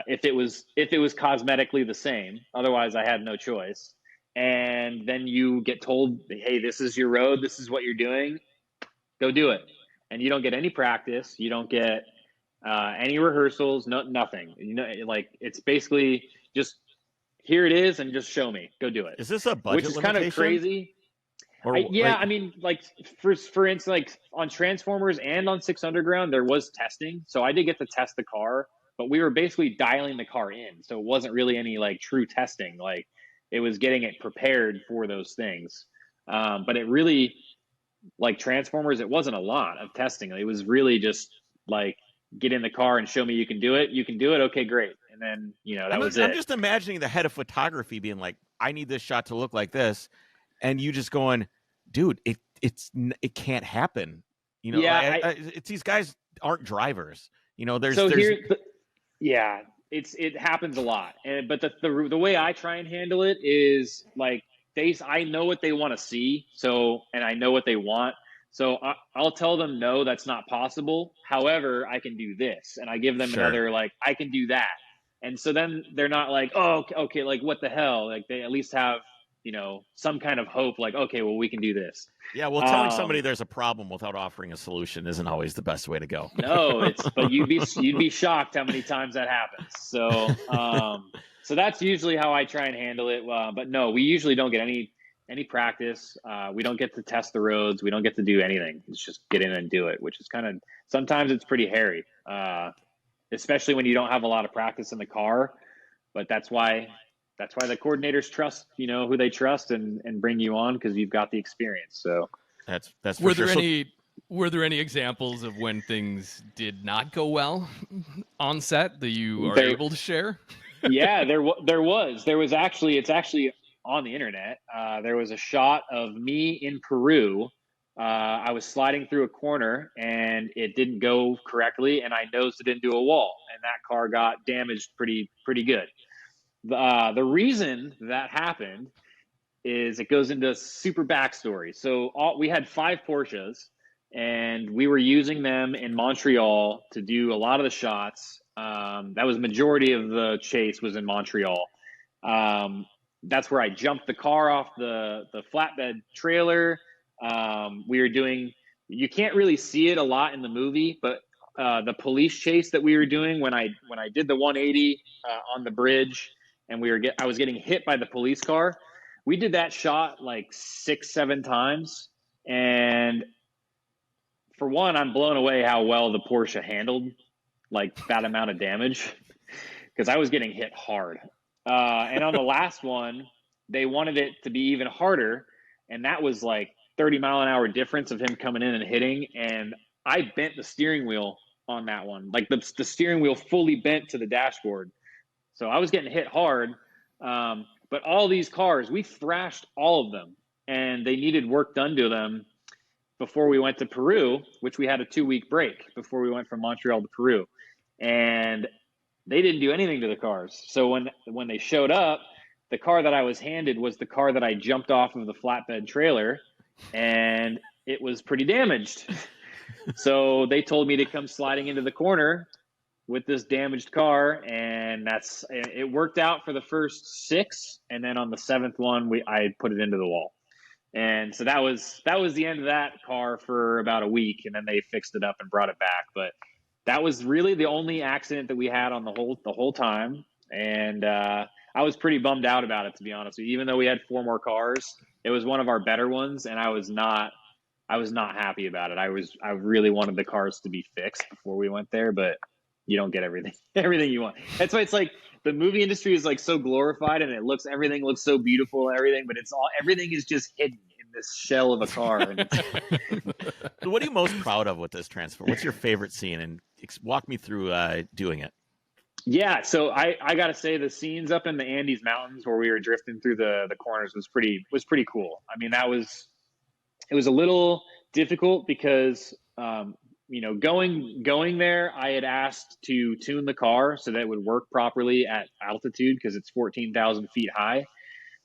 If it was cosmetically the same, otherwise I had no choice. And then you get told, "Hey, this is your road. This is what you're doing. Go do it." And you don't get any practice. You don't get any rehearsals. Nothing. Like, it's basically just, here it is, and just show me. Go do it. Is this a budget Which is kind of limitation? crazy. Or, I mean, like for instance, like on Transformers and on 6 Underground, there was testing. So I did get to test the car, but we were basically dialing the car in. So it wasn't really any like true testing. Like, it was getting it prepared for those things. But it really, like Transformers, it wasn't a lot of testing. It was really just like, get in the car and show me you can do it. You can do it. Okay, great. And then, that was it. I'm just imagining the head of photography being like, "I need this shot to look like this." And you just going, "Dude, it can't happen." Yeah, It's these guys aren't drivers. There's it happens a lot. But the way I try and handle it is like, I know what they want to see. And I know what they want. So I'll tell them, "No, that's not possible. However, I can do this." And I give them Sure. another, like, "I can do that." And so then they're not like, oh, okay, like what the hell? Like they at least have, some kind of hope, like, okay, well, we can do this. Yeah, well, telling somebody there's a problem without offering a solution isn't always the best way to go. No, but you'd be shocked how many times that happens. So that's usually how I try and handle it. But no, we usually don't get any practice. We don't get to test the roads. We don't get to do anything. It's just get in and do it, which is sometimes it's pretty hairy, especially when you don't have a lot of practice in the car. But that's why the coordinators trust, who they trust and bring you on, because you've got the experience. So that's for Were sure. there were there any examples of when things did not go well on set that you are able to share? Yeah, there was actually, it's actually on the internet. There was a shot of me in Peru. I was sliding through a corner and it didn't go correctly, and I nosed it into a wall, and that car got damaged pretty good. The reason that happened is it goes into super backstory. So we had 5 Porsches, and we were using them in Montreal to do a lot of the shots. That was majority of the chase was in Montreal. That's where I jumped the car off the flatbed trailer. We were doing, you can't really see it a lot in the movie, but the police chase that we were doing when I did the 180 on the bridge, and I was getting hit by the police car. We did that shot like 6-7 times, and for one, I'm blown away how well the Porsche handled like that amount of damage, because I was getting hit hard. And on the last one, they wanted it to be even harder, and that was like 30-mile-an-hour difference of him coming in and hitting, and I bent the steering wheel on that one. Like the steering wheel fully bent to the dashboard. So I was getting hit hard. But all these cars, we thrashed all of them, and they needed work done to them before we went to Peru, which we had a 2-week break before we went from Montreal to Peru. And they didn't do anything to the cars. So when they showed up, the car that I was handed was the car that I jumped off of the flatbed trailer, and it was pretty damaged. So they told me to come sliding into the corner with this damaged car, and it worked out for the first 6, and then on the 7th one I put it into the wall. And so that was the end of that car for about a week, and then they fixed it up and brought it back. But that was really the only accident that we had on the whole time, and I was pretty bummed out about it, to be honest with you. Even though we had 4 more cars, it was one of our better ones, and I was not happy about it. I really wanted the cars to be fixed before we went there, but you don't get everything you want. That's why it's like the movie industry is like so glorified, and everything looks so beautiful and everything, but everything is just hidden in this shell of a car. And So what are you most proud of with this transfer? What's your favorite scene? And walk me through doing it. yeah, so I gotta say, the scenes up in the Andes Mountains where we were drifting through the corners was pretty cool. I mean, it was a little difficult because going there, I had asked to tune the car so that it would work properly at altitude, because it's 14,000 feet high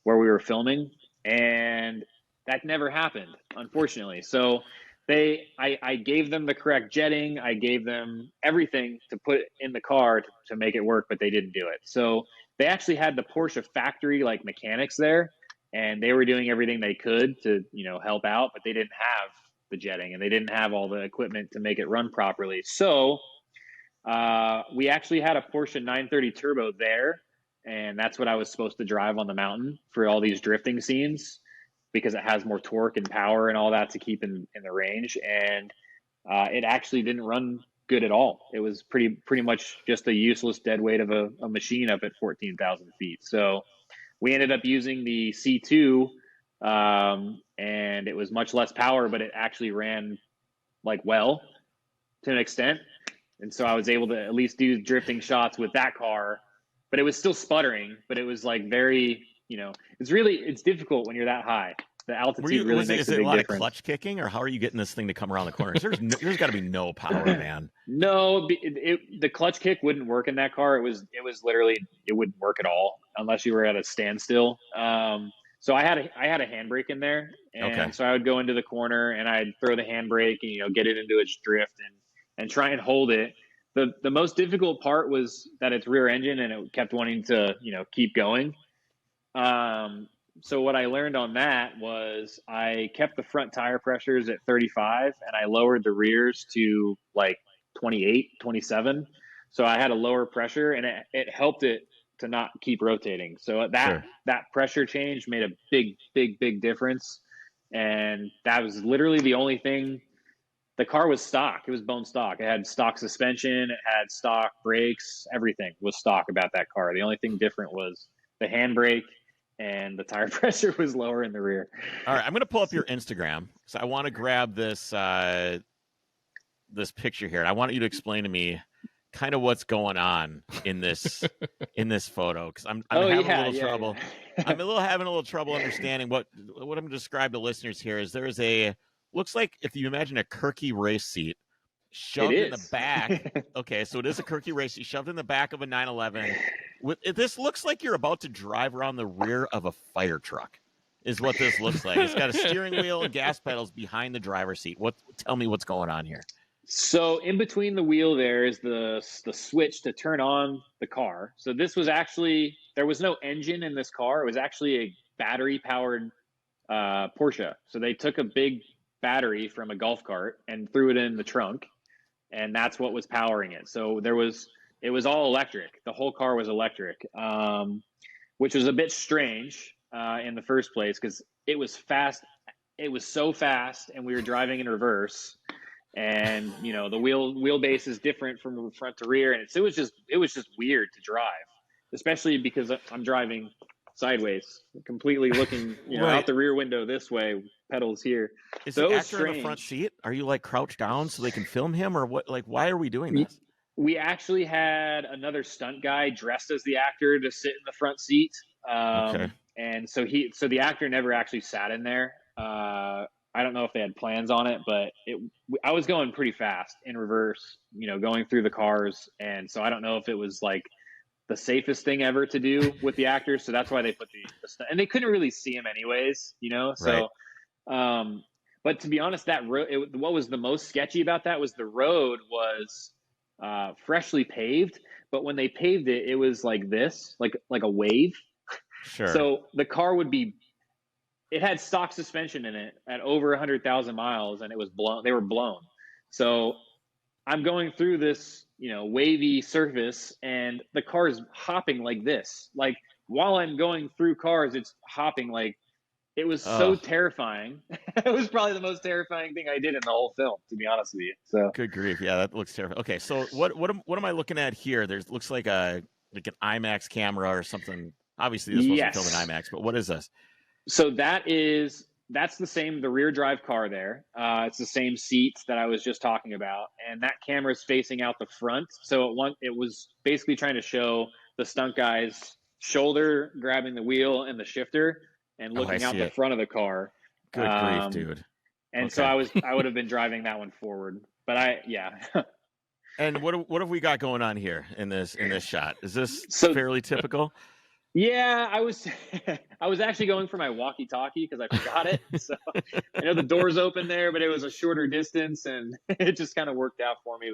where we were filming, and that never happened, unfortunately. So I gave them the correct jetting. I gave them everything to put in the car to make it work, but they didn't do it. So they actually had the Porsche factory like mechanics there, and they were doing everything they could to help out, but they didn't have the jetting, and they didn't have all the equipment to make it run properly. So we actually had a Porsche 930 Turbo there, and that's what I was supposed to drive on the mountain for all these drifting scenes, because it has more torque and power and all that to keep in the range. And it actually didn't run good at all. It was pretty much just a useless dead weight of a machine up at 14,000 feet. So we ended up using the C2, and it was much less power, but it actually ran like well to an extent. And so I was able to at least do drifting shots with that car, but it was still sputtering, but it was like very, it's difficult when you're that high. The altitude really makes a big difference. Is it a lot of clutch kicking, or how are you getting this thing to come around the corner? There's got to be no power, man. No, the clutch kick wouldn't work in that car. It was literally, it wouldn't work at all unless you were at a standstill. So I had a handbrake in there, and so I would go into the corner and I'd throw the handbrake and get it into its drift and try and hold it. The most difficult part was that it's rear engine and it kept wanting to, keep going. So what I learned on that was I kept the front tire pressures at 35 and I lowered the rears to like 28, 27. So I had a lower pressure and it helped it to not keep rotating. So that pressure change made a big difference. And that was literally the only thing. The car was stock. It was bone stock. It had stock suspension. It had stock brakes. Everything was stock about that car. The only thing different was the handbrake and the tire pressure was lower in the rear. All right, I'm going to pull up your Instagram. So I want to grab this this picture here. And I want you to explain to me kind of what's going on in this photo, because I'm having a little trouble. I'm having a little trouble understanding what I'm going to describe to listeners here. Is there is a looks like, if you imagine a Kirky race seat shoved in the back. Okay, so it is a Kirky race seat shoved in the back of a 911. This looks like you're about to drive around the rear of a fire truck, is what this looks like. It's got a steering wheel and gas pedals behind the driver's seat. Tell me what's going on here. So in between the wheel there is the switch to turn on the car. So this was actually, there was no engine in this car. It was actually a battery powered Porsche. So they took a big battery from a golf cart and threw it in the trunk, and that's what was powering it. So it was all electric. The whole car was electric, which was a bit strange in the first place because it was fast. It was so fast, and we were driving in reverse, and the wheelbase is different from front to rear, and it was just weird to drive, especially because I'm driving sideways, completely looking, out the rear window this way, pedals here. Is the actor in the front seat? Are you like crouched down so they can film him, or what? Like, why are we doing this? We actually had another stunt guy dressed as the actor to sit in the front seat. Okay. And so the actor never actually sat in there. I don't know if they had plans on it, but I was going pretty fast in reverse, going through the cars. And so I don't know if it was like the safest thing ever to do with the actors. So that's why they put the stunt, and they couldn't really see him anyways, so, right. But to be honest, what was the most sketchy about that was the road was freshly paved, but when they paved it, it was like this, like a wave. Sure. So the car it had stock suspension in it at over 100,000 miles, and it was blown. They were blown. So I'm going through this, wavy surface, and the car is hopping like this. Like while I'm going through cars, it's hopping like. It was so terrifying. It was probably the most terrifying thing I did in the whole film, to be honest with you. So good grief, yeah, that looks terrifying. Okay, so what am I looking at here? Looks like an IMAX camera or something. Obviously, this wasn't filmed in IMAX, but what is this? So that's the rear drive car there. It's the same seats that I was just talking about, and that camera is facing out the front. So it was basically trying to show the stunt guy's shoulder grabbing the wheel and the shifter, and looking out the front of the car. Good grief, dude. And so I would have been driving that one forward. But And what have we got going on here in this shot? Is this fairly typical? Yeah, I was actually going for my walkie-talkie because I forgot it. So I know the door's open there, but it was a shorter distance, and it just kind of worked out for me.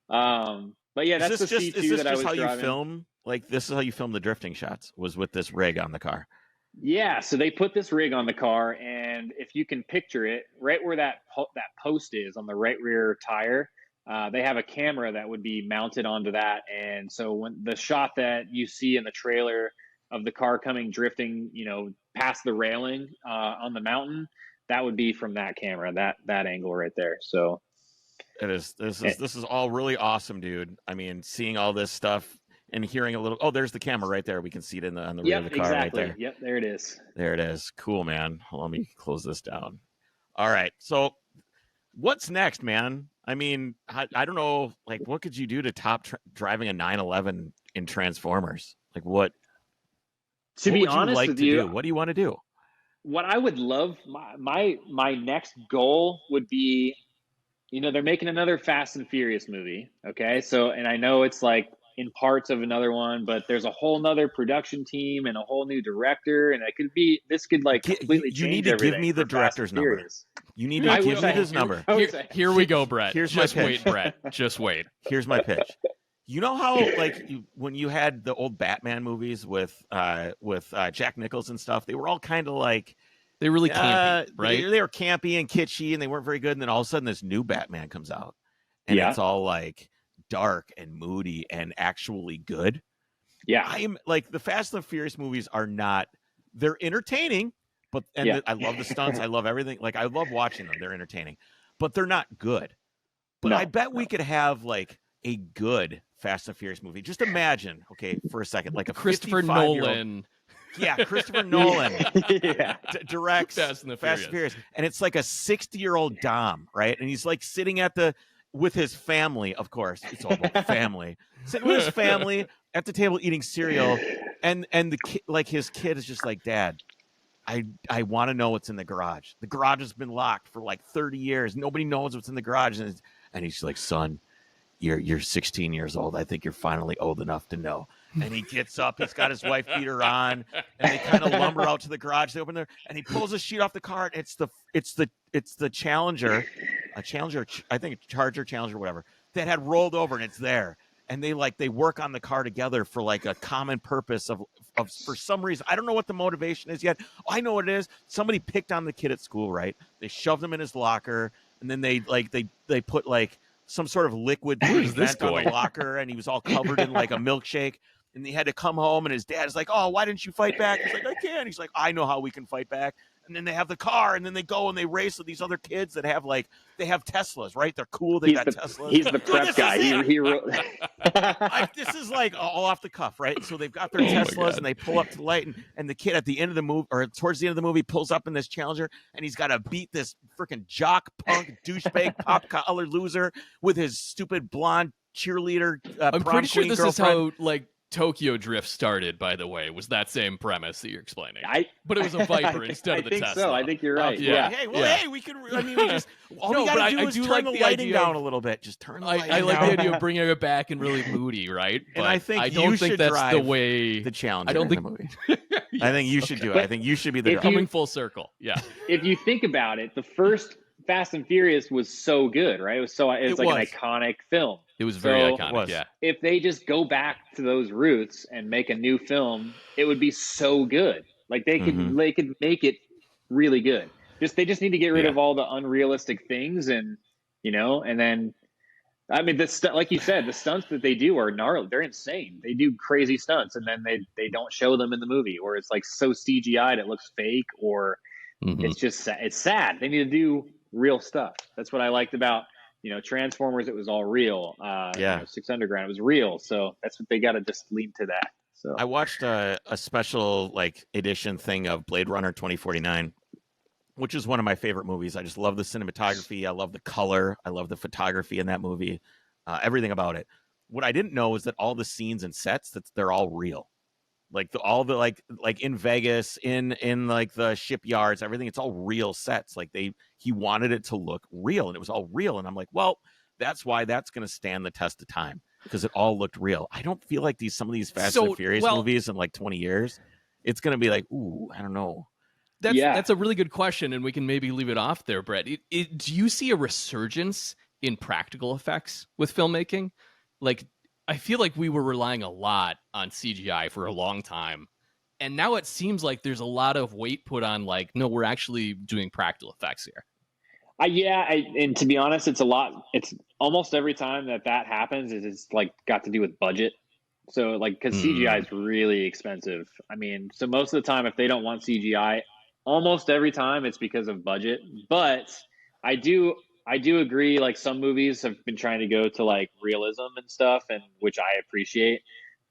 But yeah, that's the C2 that I was driving. Is this just how you film? Like, this is how you film the drifting shots? Was with this rig on the car? Yeah, so they put this rig on the car, and if you can picture it, right where that post is on the right rear tire, they have a camera that would be mounted onto that. And so when the shot that you see in the trailer of the car coming drifting, past the railing on the mountain, that would be from that camera, that angle right there. So it is. This is all really awesome, dude. I mean, seeing all this stuff. And hearing a little, there's the camera right there. We can see it on the rear of the car right there. Yep, there it is. There it is. Cool, man. Let me close this down. All right. So what's next, man? I mean, I don't know. Like, what could you do to top driving a 911 in Transformers? Like, what? To be honest with you, what do you want to do? What I would love, my next goal would be, they're making another Fast and Furious movie. Okay. So, and I know it's like in parts of another one, but there's a whole nother production team and a whole new director, and this could like completely change everything. You need to give me the director's number. You need to I give wish me I- his number. I wish I- Here we go, Brett. Here's my Just pitch. wait, Brett. Just wait. Here's my pitch. You know how when you had the old Batman movies with Jack Nicholson and stuff, they were all kind of like They really campy, right? They were campy and kitschy, and they weren't very good. And then all of a sudden, this new Batman comes out, and Yeah. it's all like dark and moody and actually good. Yeah. I am like the Fast and the Furious movies are not. They're entertaining, but Yeah. I love the stunts. I love everything. Like I love watching them. They're entertaining, but they're not good. But No, I bet we could have like a good Fast and Furious movie. Just imagine, okay, for a second, like a Christopher 55-year-old Nolan. Yeah, Christopher Nolan Yeah. directs Fast and the Furious, and it's like a 60-year-old Dom, right? And he's like sitting with his family, of course. It's all about family. Sitting with his family at the table eating cereal, and the kid, like his kid is just like, Dad, I want to know what's in the garage. The garage has been locked for like 30 years. Nobody knows what's in the garage, and he's like, son, you're 16 years old. I think you're finally old enough to know. And he gets up. He's got his wife beater on, and they kind of lumber out to the garage. They open there, and he pulls a sheet off the car. And it's the Challenger, I think a Charger, Challenger, whatever, that had rolled over, and it's there. And they work on the car together for like a common purpose of for some reason. I don't know what the motivation is yet. I know what it is. Somebody picked on the kid at school, right? They shoved him in his locker, and then they put like some sort of liquid Where's this vent on the going? locker, and he was all covered in like a milkshake. And he had to come home, and his dad's like, "Oh, why didn't you fight back?" He's like, "I can't." He's like, "I know how we can fight back." And then they have the car, and then they go and they race with these other kids that have they have Teslas, right? They're cool. They got Teslas. He's the prep this guy. is it. He wrote. This is like all off the cuff, right? So they've got their Oh my Teslas, God. and they pull up to the light, and the kid at the end of the movie, or towards the end of the movie, pulls up in this Challenger, and he's got to beat this freaking jock punk douchebag pop collar loser with his stupid blonde cheerleader. I'm prom pretty sure queen this girlfriend. is how like Tokyo Drift started, by the way, was that same premise that you're explaining. I But it was a Viper instead of the I think Tesla. so. I think you're right. Yeah. Yeah. Hey, well, Yeah. hey, we could. I mean, we just all No, we but gotta do I is do turn like the the lighting idea of- down a little bit. Just turn the lighting I like down. the idea of bringing it back and really moody, right? And But I think I you don't think should that's the drive way. the Challenger I don't in think the movie. I think you should do it. I think you should be the If driver. you- Coming full circle. Yeah. If you think about it, the first Fast and Furious was so good, right? It was like an was. iconic film. It was very So- iconic. was. Yeah. If they just go back to those roots and make a new film, it would be so good. Like they could Mhm. they could make it really good. They just need to get rid Yeah. of all the unrealistic things, and and then I mean like you said, the stunts that they do are gnarly. They're insane. They do crazy stunts, and then they don't show them in the movie, or it's like so CGI'd it looks fake, or Mhm. it's just it's sad. They need to do real stuff. That's what I liked about Transformers. It was all real. Yeah. Six Underground, it was real. So that's what they got to just lean to that. So I watched a special edition thing of Blade Runner 2049, which is one of my favorite movies. I just love the cinematography. I love the color. I love the photography in that movie. Everything about it. What I didn't know is that all the scenes and sets they're all real. All the in Vegas, in like the shipyards, everything. It's all real sets. He wanted it to look real, and it was all real. And I'm like, well, that's why that's going to stand the test of time, because it all looked real. I don't feel like some of these Fast and Furious movies in 20 years, it's going to be like, ooh, I don't know. That's a really good question, and we can maybe leave it off there, Brett. Do you see a resurgence in practical effects with filmmaking? I feel like we were relying a lot on CGI for a long time, and now it seems like there's a lot of weight put on no, we're actually doing practical effects here. And to be honest, it's a lot. It's almost every time that happens it's got to do with budget. So because CGI is really expensive. I mean, so most of the time, if they don't want CGI, almost every time it's because of budget. But I do agree. Some movies have been trying to go to realism and stuff, and which I appreciate.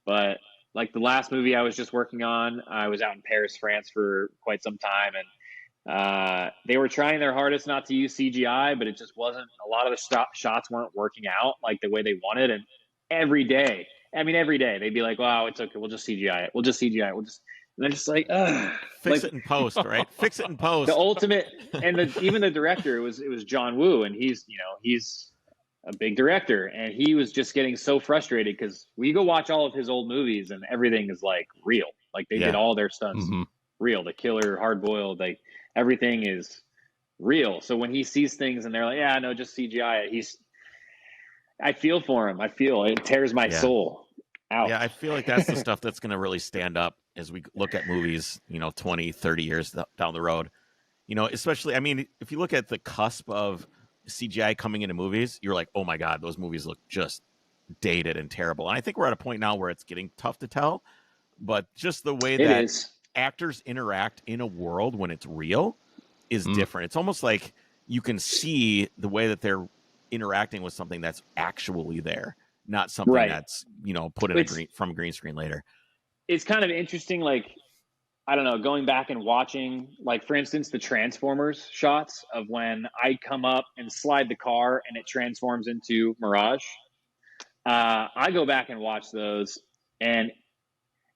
But the last movie I was just working on, I was out in Paris, France for quite some time, and they were trying their hardest not to use CGI, but it just wasn't. A lot of the shots weren't working out the way they wanted, and every day they'd be like, "Wow, it's okay. We'll just CGI it. We'll just CGI it. We'll just." And they're just like, ugh. Fix it in post, right? Fix it in post. The ultimate, and even the director it was John Woo, and he's a big director, and he was just getting so frustrated because we go watch all of his old movies, and everything is real. They did all their stunts real. The Killer, Hard Boiled, everything is real. So when he sees things and they're like, yeah, no, just CGI, I feel for him. I feel it tears my soul out. Yeah, I feel like that's the stuff that's going to really stand up as we look at movies, 20, 30 years down the road. Especially, I mean, if you look at the cusp of CGI coming into movies, you're like, oh my God, those movies look just dated and terrible. And I think we're at a point now where it's getting tough to tell, but just the way that actors interact in a world when it's real is different. It's almost like you can see the way that they're interacting with something that's actually there, not something that's, put in from a green screen later. It's kind of interesting, like, I don't know, going back and watching, like, for instance, the Transformers shots of when I come up and slide the car and it transforms into Mirage. I go back and watch those, and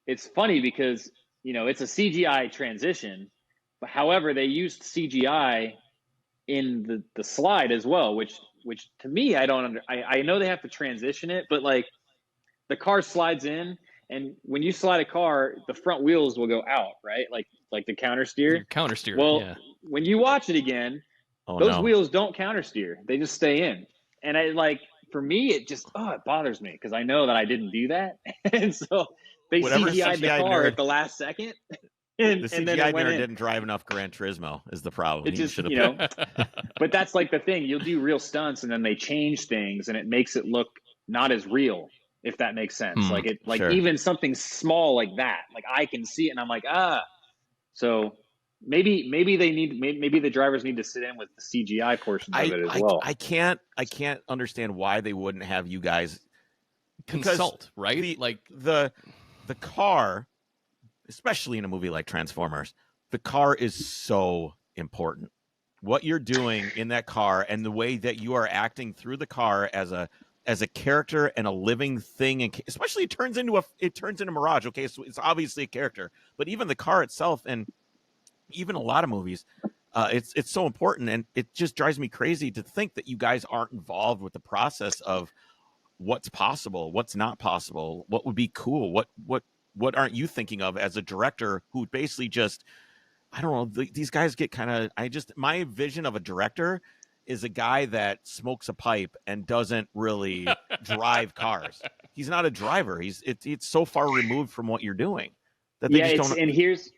it's funny because, it's a CGI transition, but however, they used CGI in the slide as well, which to me, I know they have to transition it, but like the car slides in, and when you slide a car, the front wheels will go out, right? Like the counter steer. Well, when you watch it again, those wheels don't counter steer; they just stay in. And for me, it just it bothers me because I know that I didn't do that, and so they CGI'd the car at the last second. And the CGI nerd didn't drive enough Gran Turismo is the problem. It just, but that's like the thing. You'll do real stunts and then they change things and it makes it look not as real, if that makes sense. Even something small like that, like I can see it and I'm like, so maybe the drivers need to sit in with the CGI portion of it as well. I can't understand why they wouldn't have you guys consult, right? The car, especially in a movie like Transformers, the car is so important. What you're doing in that car and the way that you are acting through the car as a character and a living thing, and especially it turns into Mirage. Okay, so it's obviously a character, but even the car itself, and even a lot of movies, it's so important, and it just drives me crazy to think that you guys aren't involved with the process of what's possible, what's not possible, what would be cool, what aren't you thinking of as a director who basically just, I don't know, these guys get kind of, my vision of a director is a guy that smokes a pipe and doesn't really drive cars. He's not a driver. It's so far removed from what you're doing that they just don't. And here's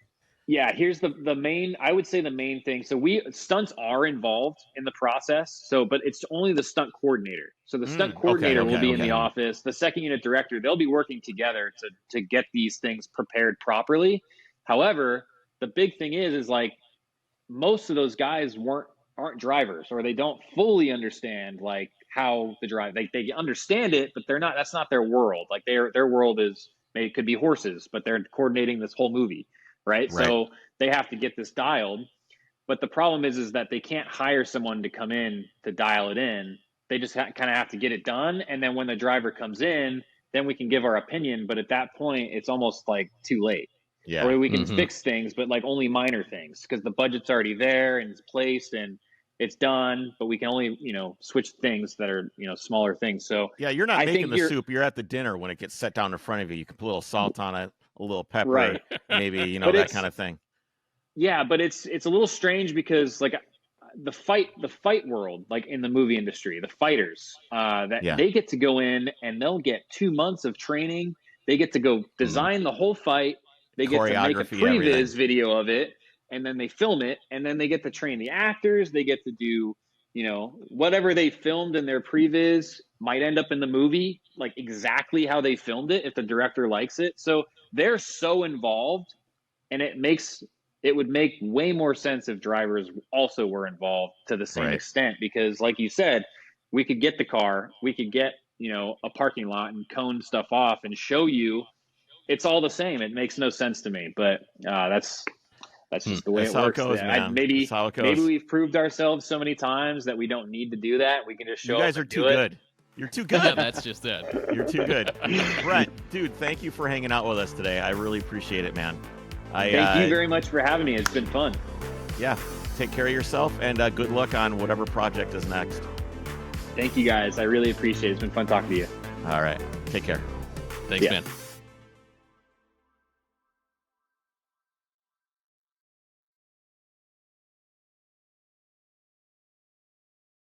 the main, I would say the main thing. So stunts are involved in the process. But it's only the stunt coordinator. So the stunt coordinator will be in the office. The second unit director, they'll be working together to get these things prepared properly. However, the big thing is like most of those guys aren't drivers, or they don't fully understand like how the drive. They understand it, but that's not their world. Like their world is, it could be horses, but they're coordinating this whole movie. Right. So they have to get this dialed. But the problem is that they can't hire someone to come in to dial it in. They just kind of have to get it done. And then when the driver comes in, then we can give our opinion. But at that point, it's almost like too late. Yeah. Or we can fix things, but like only minor things because the budget's already there and it's placed and it's done. But we can only, switch things that are, smaller things. So yeah, you're not making the soup. You're at the dinner when it gets set down in front of you. You can put a little salt on it, a little pepper, maybe, that kind of thing. Yeah, but it's a little strange because like the fight world, like in the movie industry, the fighters, they get to go in and they'll get 2 months of training. They get to go design the whole fight. They get to make a previs video of it, and then they film it, and then they get to train the actors. They get to do, whatever they filmed in their previs might end up in the movie, like exactly how they filmed it if the director likes it. So they're so involved, and it would make way more sense if drivers also were involved to the same extent, because like you said, we could get the car, we could get, a parking lot and cone stuff off and show you it's all the same. It makes no sense to me, but that's just the way it works. Maybe we've proved ourselves so many times that we don't need to do that. We can just show up. You guys are too good. You're too good. Yeah, that's just it. You're too good. Brett, dude, thank you for hanging out with us today. I really appreciate it, man. Thank you very much for having me. It's been fun. Yeah. Take care of yourself, and good luck on whatever project is next. Thank you, guys. I really appreciate it. It's been fun talking to you. All right. Take care. Thanks, man.